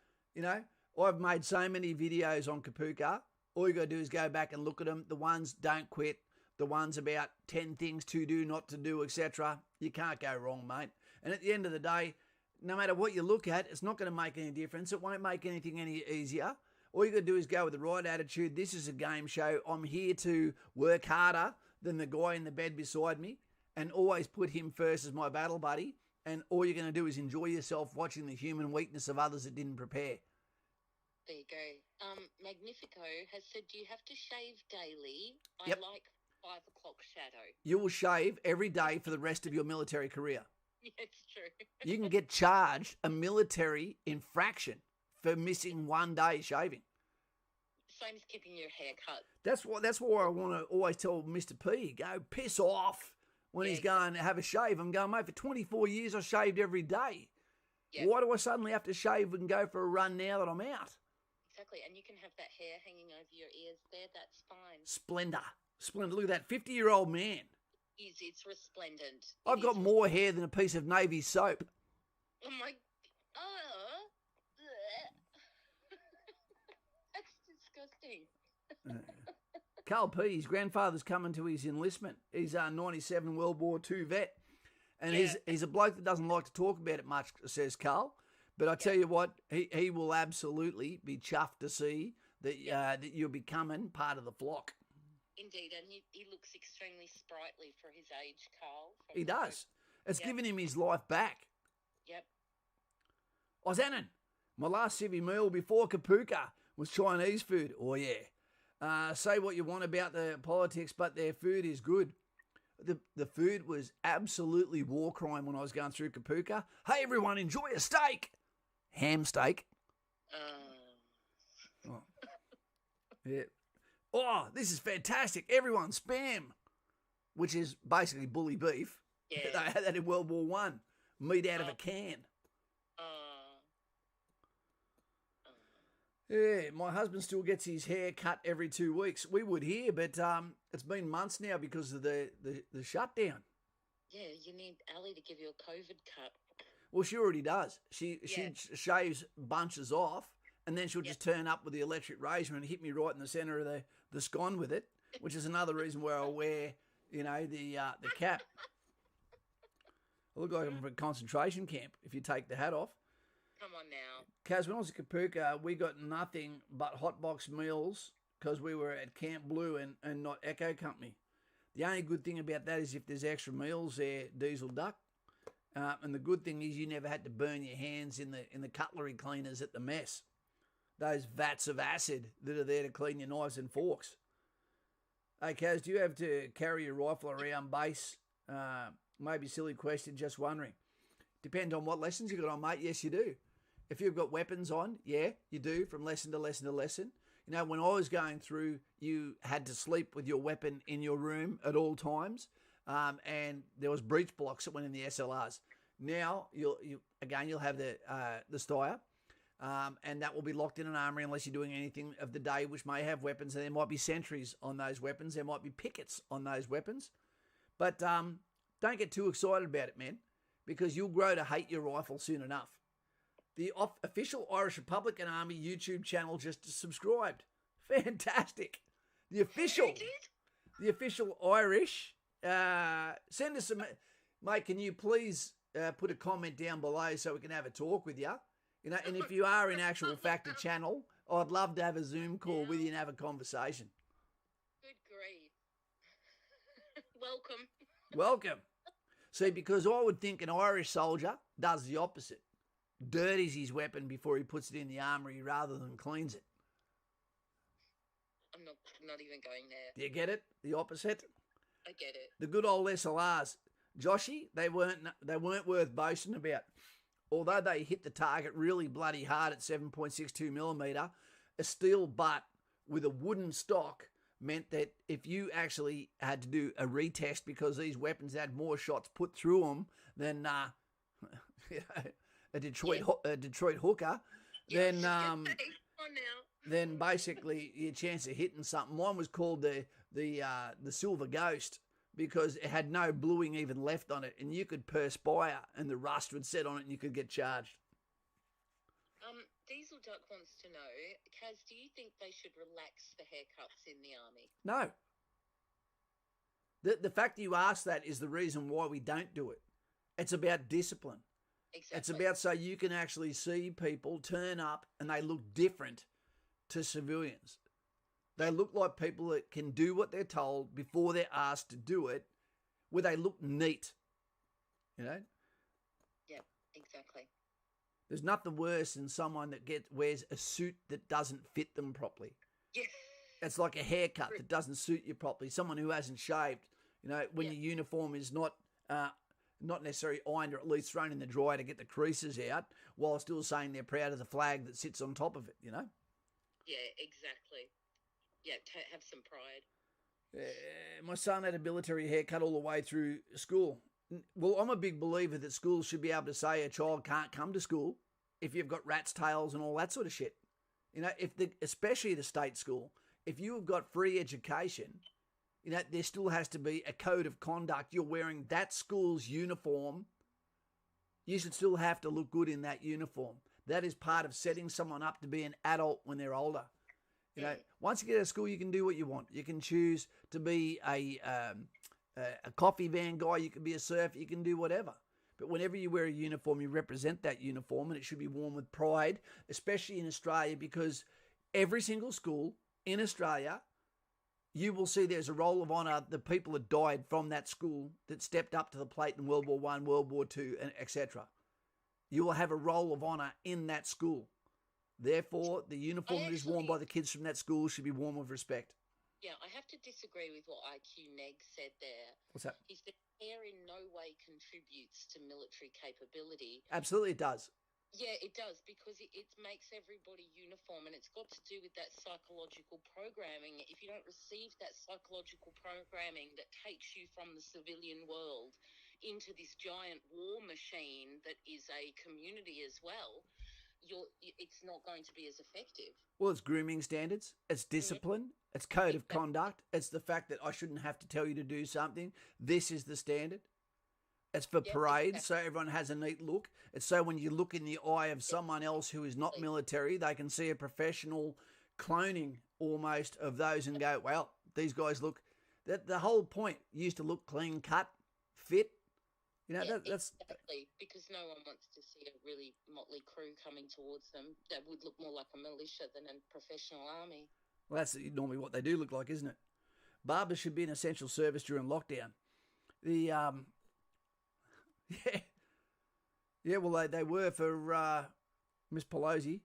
I've made so many videos on Kapooka. All you got to do is go back and look at them. The ones don't quit. The ones about 10 things to do, not to do, etc. You can't go wrong, mate. And at the end of the day, no matter what you look at, it's not going to make any difference. It won't make anything any easier. All you got to do is go with the right attitude. This is a game show. I'm here to work harder than the guy in the bed beside me and always put him first as my battle buddy and all you're going to do is enjoy yourself watching the human weakness of others that didn't prepare. There you go. Magnifico has said, do you have to shave daily? Yep. I like 5 o'clock shadow. You will shave every day for the rest of your military career. Yeah, it's true. You can get charged a military infraction for missing 1 day shaving. Same as keeping your hair cut. That's why I want to always tell Mr. P, go piss off when he's going to have a shave. I'm going, mate, for 24 years I shaved every day. Yep. Why do I suddenly have to shave and go for a run now that I'm out? Exactly, and you can have that hair hanging over your ears there. That's fine. Splendor. Look at that 50-year-old man. It's resplendent. I've got more hair than a piece of Navy soap. Oh, my... That's disgusting. Carl P, his grandfather's coming to his enlistment. He's a 97 World War II vet. And he's a bloke that doesn't like to talk about it much, says Carl. But I tell you what, he will absolutely be chuffed to see that that you're becoming part of the flock. Indeed, and he looks extremely sprightly for his age, Carl. He does. It's given him his life back. Yep. Ozanan, my last civvy meal before Kapooka was Chinese food. Oh, yeah. Say what you want about the politics, but their food is good. The food was absolutely war crime when I was going through Kapooka. Hey, everyone, enjoy a steak. Ham steak. Oh. Yeah. Oh, this is fantastic. Everyone, spam, which is basically bully beef. Yeah. They had that in World War One. Meat out of a can. Yeah, my husband still gets his hair cut every 2 weeks. We would here, but it's been months now because of the shutdown. Yeah, you need Ali to give you a COVID cut. Well, she already does. She shaves bunches off, and then she'll just turn up with the electric razor and hit me right in the centre of the scone with it, which is another reason why I wear, the cap. I look like I'm from a concentration camp if you take the hat off. Come on now. Kaz, when I was at Kapooka, we got nothing but hot box meals because we were at Camp Blue and not Echo Company. The only good thing about that is if there's extra meals there, Diesel Duck. And the good thing is you never had to burn your hands in the cutlery cleaners at the mess. Those vats of acid that are there to clean your knives and forks. Hey, Kaz, do you have to carry your rifle around base? Maybe silly question, just wondering. Depends on what lessons you got on, mate. Yes, you do. If you've got weapons on, yeah, you do, from lesson to lesson to lesson. When I was going through, you had to sleep with your weapon in your room at all times, and there was breech blocks that went in the SLRs. Now, you'll have the Steyr, and that will be locked in an armory unless you're doing anything of the day which may have weapons, and there might be sentries on those weapons. There might be pickets on those weapons. But don't get too excited about it, man, because you'll grow to hate your rifle soon enough. The official Irish Republican Army YouTube channel just subscribed. Fantastic. The official Irish. Send us some, mate. Can you please put a comment down below so we can have a talk with you? And if you are in actual fact a channel, I'd love to have a Zoom call with you and have a conversation. Good grief. Welcome. Welcome. See, because I would think an Irish soldier does the opposite. Dirties his weapon before he puts it in the armory rather than cleans it. I'm not even going there. Do you get it? The opposite? I get it. The good old SLRs. Joshy, they weren't worth boasting about. Although they hit the target really bloody hard at 7.62 millimetre, a steel butt with a wooden stock meant that if you actually had to do a retest because these weapons had more shots put through them than a Detroit hooker, then then basically your chance of hitting something. Mine was called the Silver Ghost because it had no bluing even left on it, and you could perspire and the rust would set on it and you could get charged. Diesel Duck wants to know, Kaz, do you think they should relax the haircuts in the army? No. The fact you ask that is the reason why we don't do it. It's about discipline. Exactly. It's about so you can actually see people turn up and they look different to civilians. They look like people that can do what they're told before they're asked to do it, where they look neat. exactly. There's nothing worse than someone that wears a suit that doesn't fit them properly. Yeah. It's like a haircut that doesn't suit you properly. Someone who hasn't shaved, when your uniform is not necessarily ironed or at least thrown in the dryer to get the creases out, while still saying they're proud of the flag that sits on top of it. Yeah, exactly. Yeah, have some pride. My son had a military haircut all the way through school. Well, I'm a big believer that schools should be able to say a child can't come to school if you've got rat's tails and all that sort of shit. Especially at a state school, if you have got free education, there still has to be a code of conduct. You're wearing that school's uniform. You should still have to look good in that uniform. That is part of setting someone up to be an adult when they're older. Once you get out of school, you can do what you want. You can choose to be a coffee van guy. You can be a surfer. You can do whatever. But whenever you wear a uniform, you represent that uniform, and it should be worn with pride, especially in Australia, because every single school in Australia, you will see there's a roll of honour. The people that died from that school that stepped up to the plate in World War I, World War II, and etc. You will have a roll of honour in that school. Therefore, the uniform that is worn by the kids from that school should be worn with respect. Yeah, I have to disagree with what IQ Neg said there. What's that? He said hair in no way contributes to military capability. Absolutely it does. Yeah, it does, because it makes everybody uniform, and it's got to do with that psychological programming. If you don't receive that psychological programming that takes you from the civilian world into this giant war machine that is a community as well, it's not going to be as effective. Well, it's grooming standards, it's discipline, it's code of conduct, it's the fact that I shouldn't have to tell you to do something. This is the standard. It's for parades, so everyone has a neat look. It's so when you look in the eye of someone else who is not military, they can see a professional cloning almost of those and go, well, these guys look... The whole point used to look clean cut, fit. That's exactly, because no one wants to see a really motley crew coming towards them that would look more like a militia than a professional army. Well, that's normally what they do look like, isn't it? Barbers should be an essential service during lockdown. Well, they were for Miss Pelosi.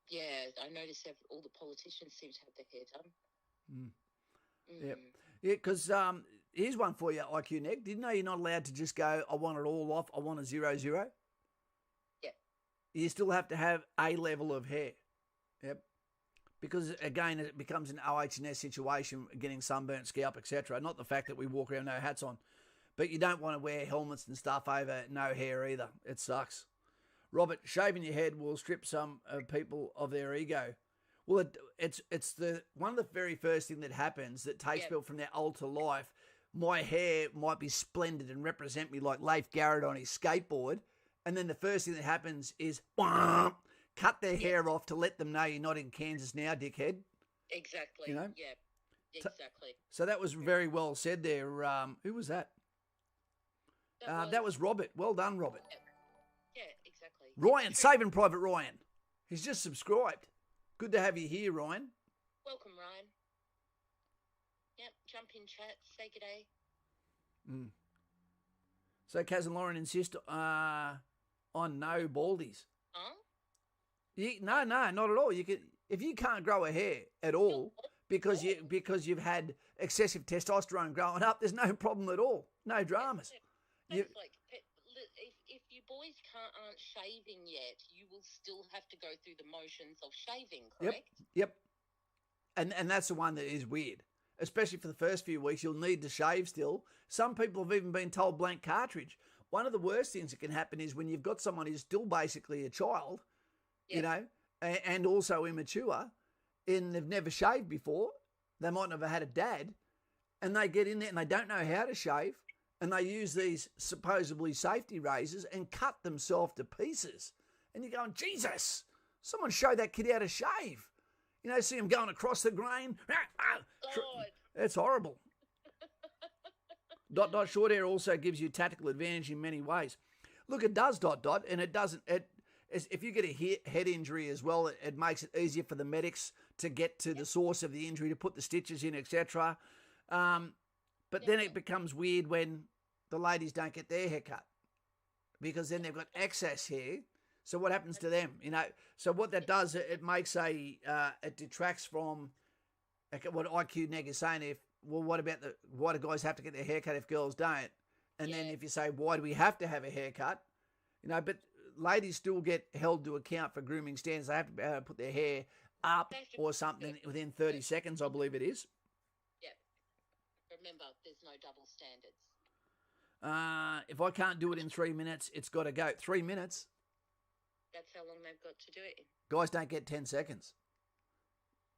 Yeah, I noticed all the politicians seem to have their hair done. Yeah, because here's one for you, IQ Neg. Did you know you're not allowed to just go, I want it all off, I want a 0-0? Yeah. You still have to have a level of hair. Yep. Because, again, it becomes an OH&S situation, getting sunburnt scalp, etc. Not the fact that we walk around no hats on. But you don't want to wear helmets and stuff over no hair either. It sucks. Robert, shaving your head will strip some people of their ego. Well, it's one of the very first thing that happens that takes people from their old to life. My hair might be splendid and represent me like Leif Garrett on his skateboard. And then the first thing that happens is cut their hair off to let them know you're not in Kansas now, dickhead. Exactly. Yeah, exactly. So that was very well said there. Who was that? That was Robert. Well done, Robert. Yeah, exactly. Ryan, Saving Private Ryan. He's just subscribed. Good to have you here, Ryan. Welcome, Ryan. Yep, jump in chat, say g'day. So Kaz and Lauren insist on no baldies. Huh? No, not at all. You can, if you can't grow a hair at all because you've had excessive testosterone growing up, there's no problem at all. No dramas. If you boys aren't shaving yet, you will still have to go through the motions of shaving, correct? Yep. And that's the one that is weird. Especially for the first few weeks, you'll need to shave still. Some people have even been told blank cartridge. One of the worst things that can happen is when you've got someone who's still basically a child, and also immature, and they've never shaved before, they might not have had a dad, and they get in there and they don't know how to shave, and they use these supposedly safety razors and cut themselves to pieces. And you're going, Jesus, someone show that kid how to shave. See him going across the grain. God. It's horrible. ... Short hair also gives you tactical advantage in many ways. Look, it does ... and it doesn't. If you get a head injury as well, it makes it easier for the medics to get to the source of the injury, to put the stitches in, etc. But then it becomes weird when the ladies don't get their hair cut. because then they've got excess hair. So what happens to them? You know, so what that does, it makes it detracts from what IQ Neg is saying. Why do guys have to get their hair cut if girls don't? And then if you say, why do we have to have a haircut? You know, but ladies still get held to account for grooming standards. They have to be able to put their hair up or something within 30 seconds, I believe it is. Yeah. Remember, there's no double standards. If I can't do it in 3 minutes, it's got to go. 3 minutes? That's how long they've got to do it in. Guys don't get 10 seconds.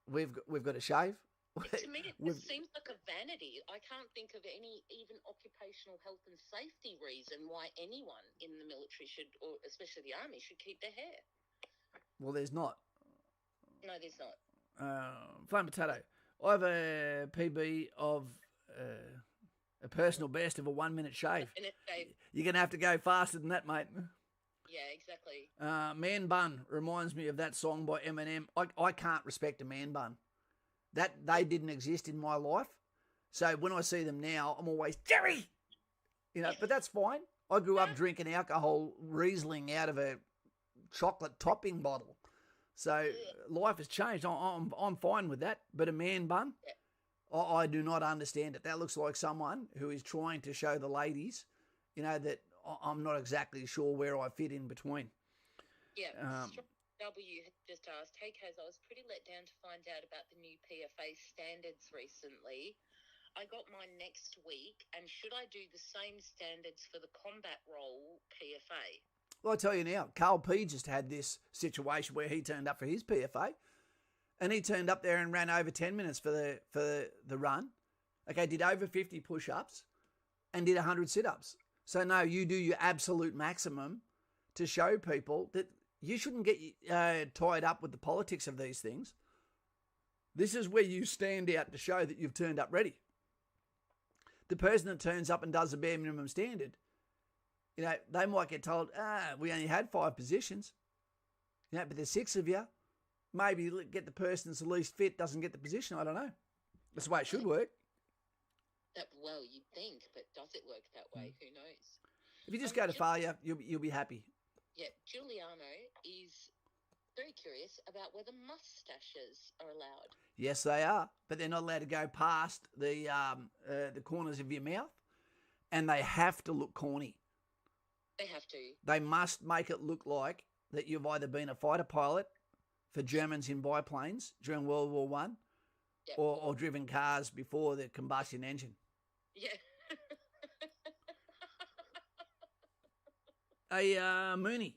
We've got to shave. To me, it seems like a vanity. I can't think of any even occupational health and safety reason why anyone in the military should, or especially the army, should keep their hair. Well, there's not. No, there's not. Flame potato. I have a PB of a personal best of a 1 minute shave. You're going to have to go faster than that, mate. Yeah, exactly. Man bun reminds me of that song by Eminem. I can't respect a man bun. That they didn't exist in my life. So when I see them now, I'm always, Jerry! You know, but that's fine. I grew up drinking alcohol Riesling out of a chocolate topping bottle. So life has changed. I'm fine with that. But a man bun, I do not understand it. That looks like someone who is trying to show the ladies, you know, that I'm not exactly sure where I fit in between. Yeah. W just asked, hey Kaz, I was pretty let down to find out about the new PFA standards recently. I got mine next week, and should I do the same standards for the combat role PFA? Well, I tell you now, Carl P just had this situation where he turned up for his PFA, and he turned up there and ran over 10 minutes for the run. Okay, did over 50 push-ups and did 100 sit-ups. So no, you do your absolute maximum to show people that you shouldn't get tied up with the politics of these things. This is where you stand out to show that you've turned up ready. The person that turns up and does the bare minimum standard, you know, they might get told, we only had 5 positions. You know, but there's 6 of you. Maybe get the person that's the least fit doesn't get the position. I don't know. That's the way it should work. Well, you'd think, but does it work that way? Who knows? If you just go to failure, you'll be happy. Yeah, Giuliano is very curious about whether mustaches are allowed. Yes, they are, but they're not allowed to go past the corners of your mouth, and they have to look corny. They have to. They must make it look like that you've either been a fighter pilot for Germans in biplanes during World War One, or driven cars before the combustion engine. Yeah. Hey, Moody?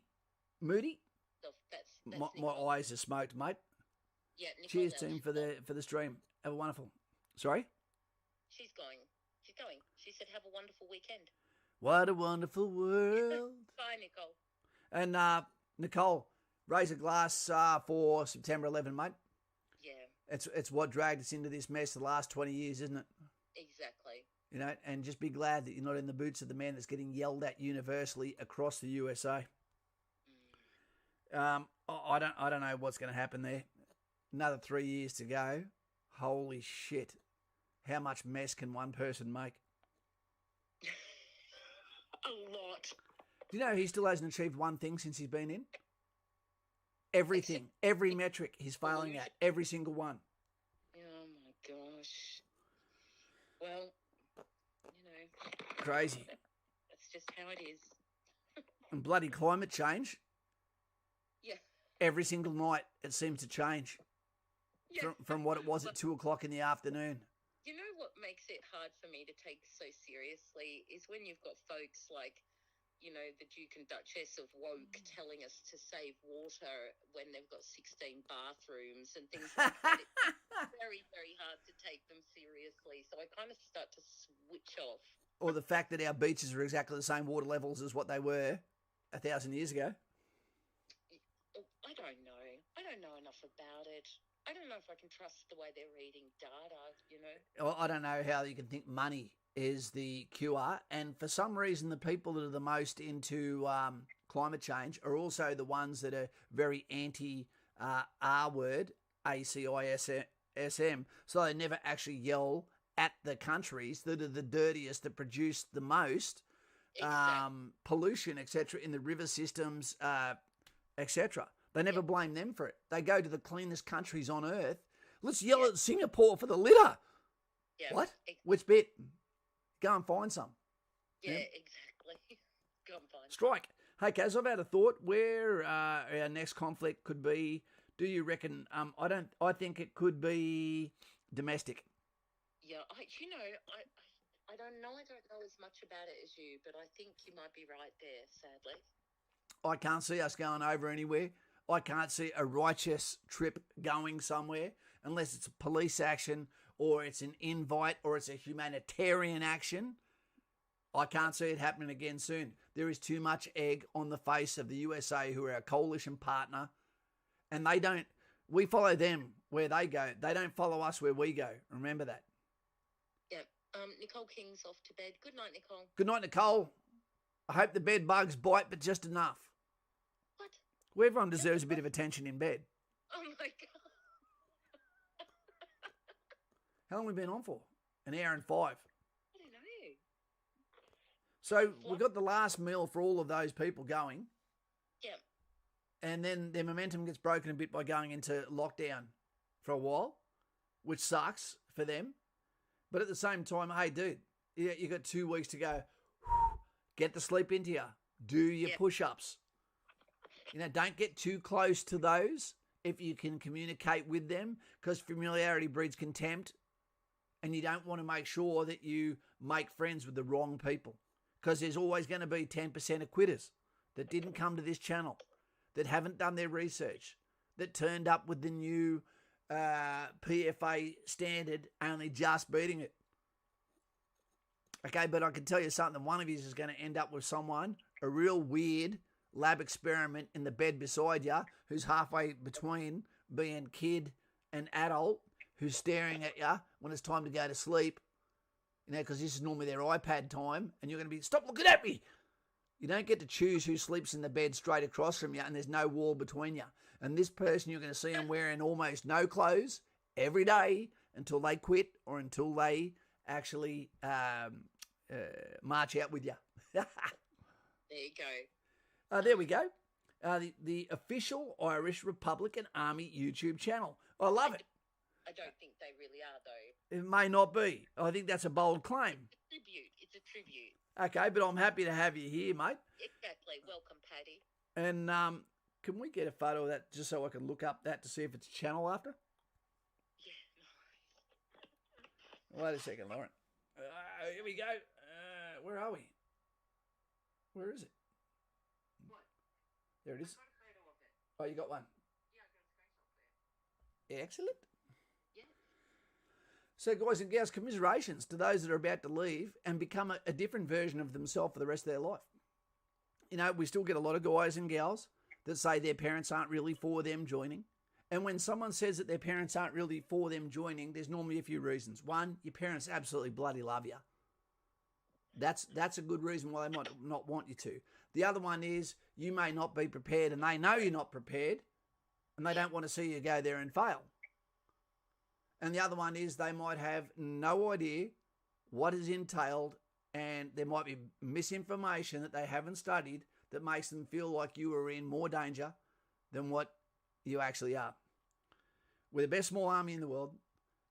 That's my eyes are smoked, mate. Yeah, Nicole, cheers, team, for the stream. Have a wonderful. Sorry? She's going. She said, have a wonderful weekend. What a wonderful world. Bye, Nicole. And Nicole, raise a glass for September 11, mate. Yeah. It's what dragged us into this mess the last 20 years, isn't it? Exactly. You know, and just be glad that you're not in the boots of the man that's getting yelled at universally across the USA. I don't know what's going to happen there. Another 3 years to go. Holy shit. How much mess can one person make? A lot. Do you know he still hasn't achieved one thing since he's been in? Everything. Every metric he's failing at. Every single one. Oh my gosh. Well, you know. Crazy. That's just how it is. And bloody climate change. Yeah. Every single night it seems to change. Yeah. From what it was at 2 o'clock in the afternoon. You know what makes it hard for me to take so seriously is when you've got folks like, you know, the Duke and Duchess of Woke telling us to save water when they've got 16 bathrooms and things like that. It's very, very hard to take them seriously. So I kind of start to switch off. Or the fact that our beaches are exactly the same water levels as what they were 1,000 years ago. I don't know. I don't know enough about it. I don't know if I can trust the way they're reading data, you know. Well, I don't know how you can think money is the cure. And for some reason, the people that are the most into climate change are also the ones that are very anti-R word, ACISM. So they never actually yell at the countries that are the dirtiest, that produce the most, pollution, etc., in the river systems, etc. They never blame them for it. They go to the cleanest countries on earth. Let's yell at Singapore for the litter. Yeah. What? Exactly. Which bit? Go and find some. Yeah, exactly. Go and find Strike. Hey, Kaz, I've had a thought where our next conflict could be. Do you reckon? I think it could be domestic. Yeah, I don't know. I don't know as much about it as you, but I think you might be right there, sadly. I can't see us going over anywhere. I can't see a righteous trip going somewhere unless it's a police action or it's an invite or it's a humanitarian action. I can't see it happening again soon. There is too much egg on the face of the USA, who are our coalition partner, and we follow them where they go. They don't follow us where we go. Remember that. Yeah. Nicole King's off to bed. Good night, Nicole. Good night, Nicole. I hope the bed bugs bite, but just enough. What? Well, everyone deserves a bit of attention in bed. Oh, my God. How long have we been on for? An hour and 5. I don't know. So we've got the last meal for all of those people going. Yeah. And then their momentum gets broken a bit by going into lockdown for a while, which sucks for them. But at the same time, hey, dude, you got 2 weeks to go. Get the sleep into you. Do your push-ups. Don't get too close to those if you can communicate with them, because familiarity breeds contempt. And you don't want to make sure that you make friends with the wrong people, because there's always going to be 10% of quitters that didn't come to this channel, that haven't done their research, that turned up with the new PFA standard, only just beating it. Okay, but I can tell you something. One of you is going to end up with someone, a real weird lab experiment in the bed beside you, who's halfway between being kid and adult, who's staring at you when it's time to go to sleep, because this is normally their iPad time, and you're going to be, stop looking at me. You don't get to choose who sleeps in the bed straight across from you, and there's no wall between you. And this person, you're going to see them wearing almost no clothes every day until they quit or until they actually march out with you. There you go. There we go. The official Irish Republican Army YouTube channel. I love it. I don't think they really are, though. It may not be. I think that's a bold claim. It's a tribute. Okay, but I'm happy to have you here, mate. Exactly. Welcome, Paddy. And can we get a photo of that just so I can look up that to see if it's a channel after? Yeah, Wait a second, Lauren. Here we go. Where are we? Where is it? What? There it is. I got a photo of it. Oh, you got one? Yeah, I got a screenshot there. Excellent. Yeah. So, guys and gals, commiserations to those that are about to leave and become a different version of themselves for the rest of their life. We still get a lot of guys and gals that say their parents aren't really for them joining. And when someone says that their parents aren't really for them joining, there's normally a few reasons. One, your parents absolutely bloody love you. That's a good reason why they might not want you to. The other one is you may not be prepared, and they know you're not prepared, and they don't want to see you go there and fail. And the other one is they might have no idea what is entailed, and there might be misinformation that they haven't studied that makes them feel like you are in more danger than what you actually are. We're the best small army in the world.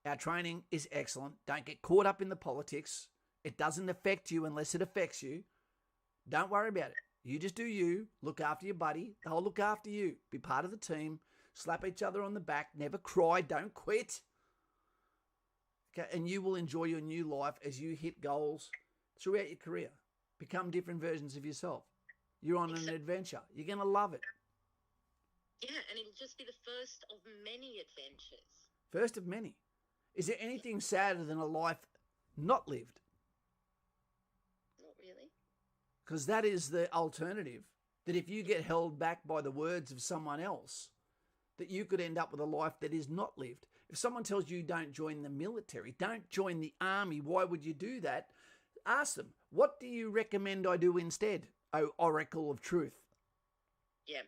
Our training is excellent. Don't get caught up in the politics. It doesn't affect you unless it affects you. Don't worry about it. You just do you. Look after your buddy. They'll look after you. Be part of the team. Slap each other on the back. Never cry. Don't quit. Okay, and you will enjoy your new life as you hit goals throughout your career. Become different versions of yourself. You're on an adventure. You're going to love it. Yeah, and it'll just be the first of many adventures. First of many. Is there anything sadder than a life not lived? Not really. Because that is the alternative, that if you get held back by the words of someone else, that you could end up with a life that is not lived. If someone tells you don't join the military, don't join the army, why would you do that? Ask them, what do you recommend I do instead, O Oracle of Truth? Yeah.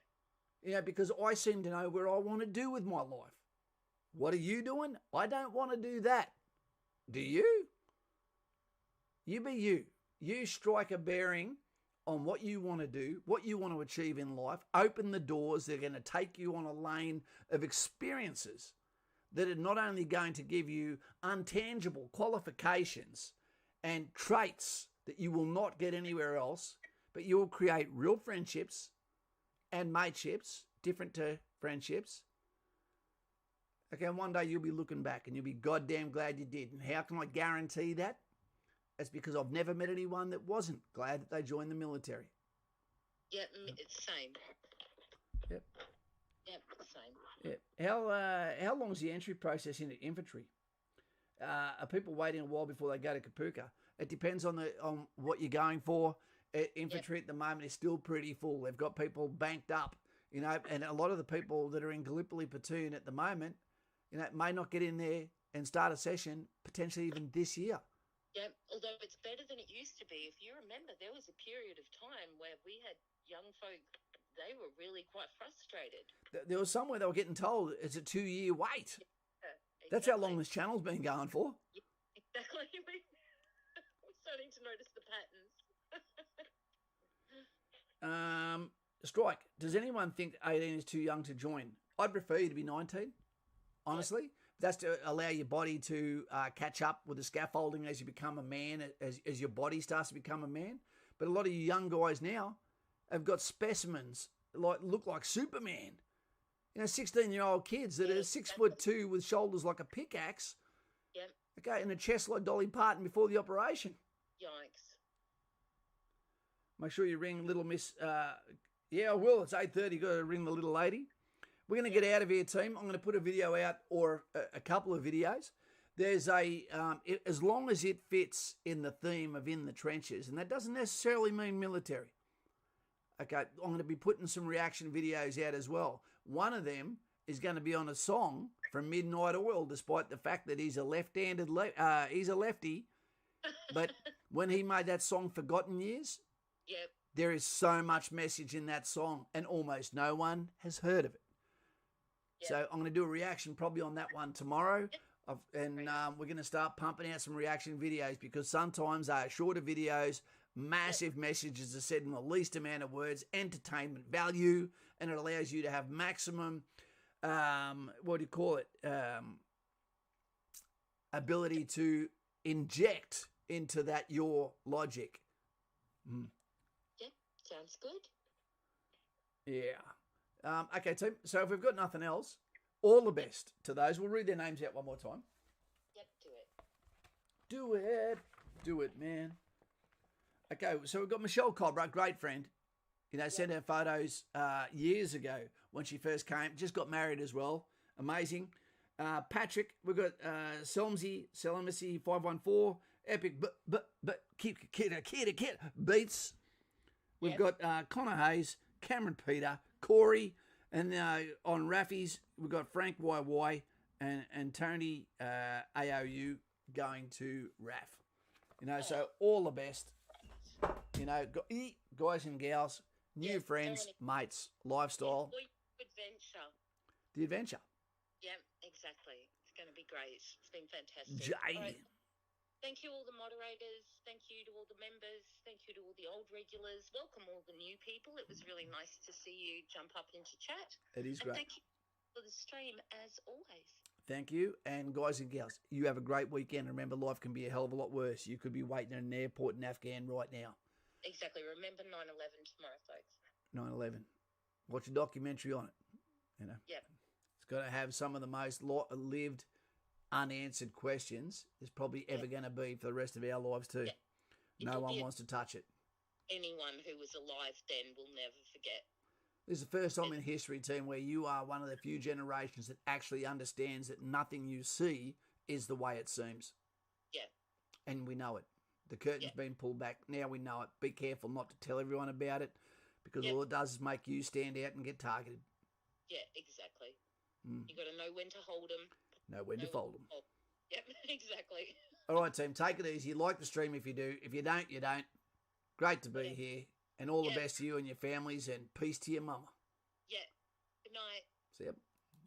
Because I seem to know where I want to do with my life. What are you doing? I don't want to do that. Do you? You be you. You strike a bearing on what you want to do, what you want to achieve in life. Open the doors. They're going to take you on a lane of experiences that are not only going to give you untangible qualifications and traits that you will not get anywhere else, but you will create real friendships and mateships, different to friendships. Okay, and one day you'll be looking back and you'll be goddamn glad you did. And how can I guarantee that? It's because I've never met anyone that wasn't glad that they joined the military. Yeah, it's same. Yep. Yep, same. Yeah. How long is the entry process into infantry? Are people waiting a while before they go to Kapooka? It depends on what you're going for. Infantry at the moment is still pretty full. They've got people banked up, you know, and a lot of the people that are in Gallipoli platoon at the moment, you know, may not get in there and start a session potentially even this year. Yeah, although it's better than it used to be. If you remember, there was a period of time where we had young folk, they were really quite frustrated. There was somewhere they were getting told it's a 2-year wait. Yeah, exactly. That's how long this channel's been going for. Yeah, exactly. We're starting to notice the patterns. Strike, does anyone think 18 is too young to join? I'd prefer you to be 19, honestly. Yep. That's to allow your body to catch up with the scaffolding as you become a man, as your body starts to become a man. But a lot of you young guys now have got specimens look like Superman. You know, 16-year-old kids that are 6'2" with shoulders like a pickaxe. Yep. Okay, and a chest like Dolly Parton before the operation. Yikes. Make sure you ring little Miss... yeah, I will. It's 8:30. Got to ring the little lady. We're going to get out of here, team. I'm going to put a video out or a couple of videos. There's as long as it fits in the theme of in the trenches, and that doesn't necessarily mean military. Okay, I'm going to be putting some reaction videos out as well. One of them is going to be on a song from Midnight Oil, despite the fact that he's a left-handed, he's a lefty. But when he made that song Forgotten Years, yep, there is so much message in that song, and almost no one has heard of it. Yep. So I'm going to do a reaction probably on that one tomorrow. And we're going to start pumping out some reaction videos because sometimes they are shorter videos, massive messages are said in the least amount of words, entertainment value, and it allows you to have maximum, ability to inject into that your logic. Yeah, sounds good. Yeah. Okay, team. So if we've got nothing else, all the best to those. We'll read their names out one more time. Yep, do it. Do it. Do it, man. Okay, so we've got Michelle Cobra, great friend. You know, sent her photos years ago when she first came. Just got married as well. Amazing. Patrick, we've got Selmsy, 514, Epic, kid beats. We've got Connor Hayes, Cameron Peter, Corey, and on Raffy's, we've got Frank YY and Tony AOU going to Raff. You know, so all the best. You know, guys and gals, new friends, mates, lifestyle. Adventure. The adventure. Yeah, exactly. It's going to be great. It's been fantastic. Jay. Right. Thank you all the moderators. Thank you to all the members. Thank you to all the old regulars. Welcome all the new people. It was really nice to see you jump up into chat. It is great. Thank you for the stream as always. Thank you. And guys and gals, you have a great weekend. Remember, life can be a hell of a lot worse. You could be waiting in an airport in Afghan right now. Exactly. Remember 9/11 tomorrow, folks. 9/11. Watch a documentary on it. You know. Yep. It's got to have some of the most lived, unanswered questions there's probably ever going to be for the rest of our lives too. Yeah. No one wants to touch it. Anyone who was alive then will never forget. This is the first time in history, team, where you are one of the few generations that actually understands that nothing you see is the way it seems. Yeah. And we know it. The curtain's been pulled back. Now we know it. Be careful not to tell everyone about it because all it does is make you stand out and get targeted. Yeah, exactly. You got to know when to hold them. Know when to fold them. Yep, exactly. All right, team, take it easy. Like the stream if you do. If you don't, you don't. Great to be here. And all the best to you and your families, and peace to your mama.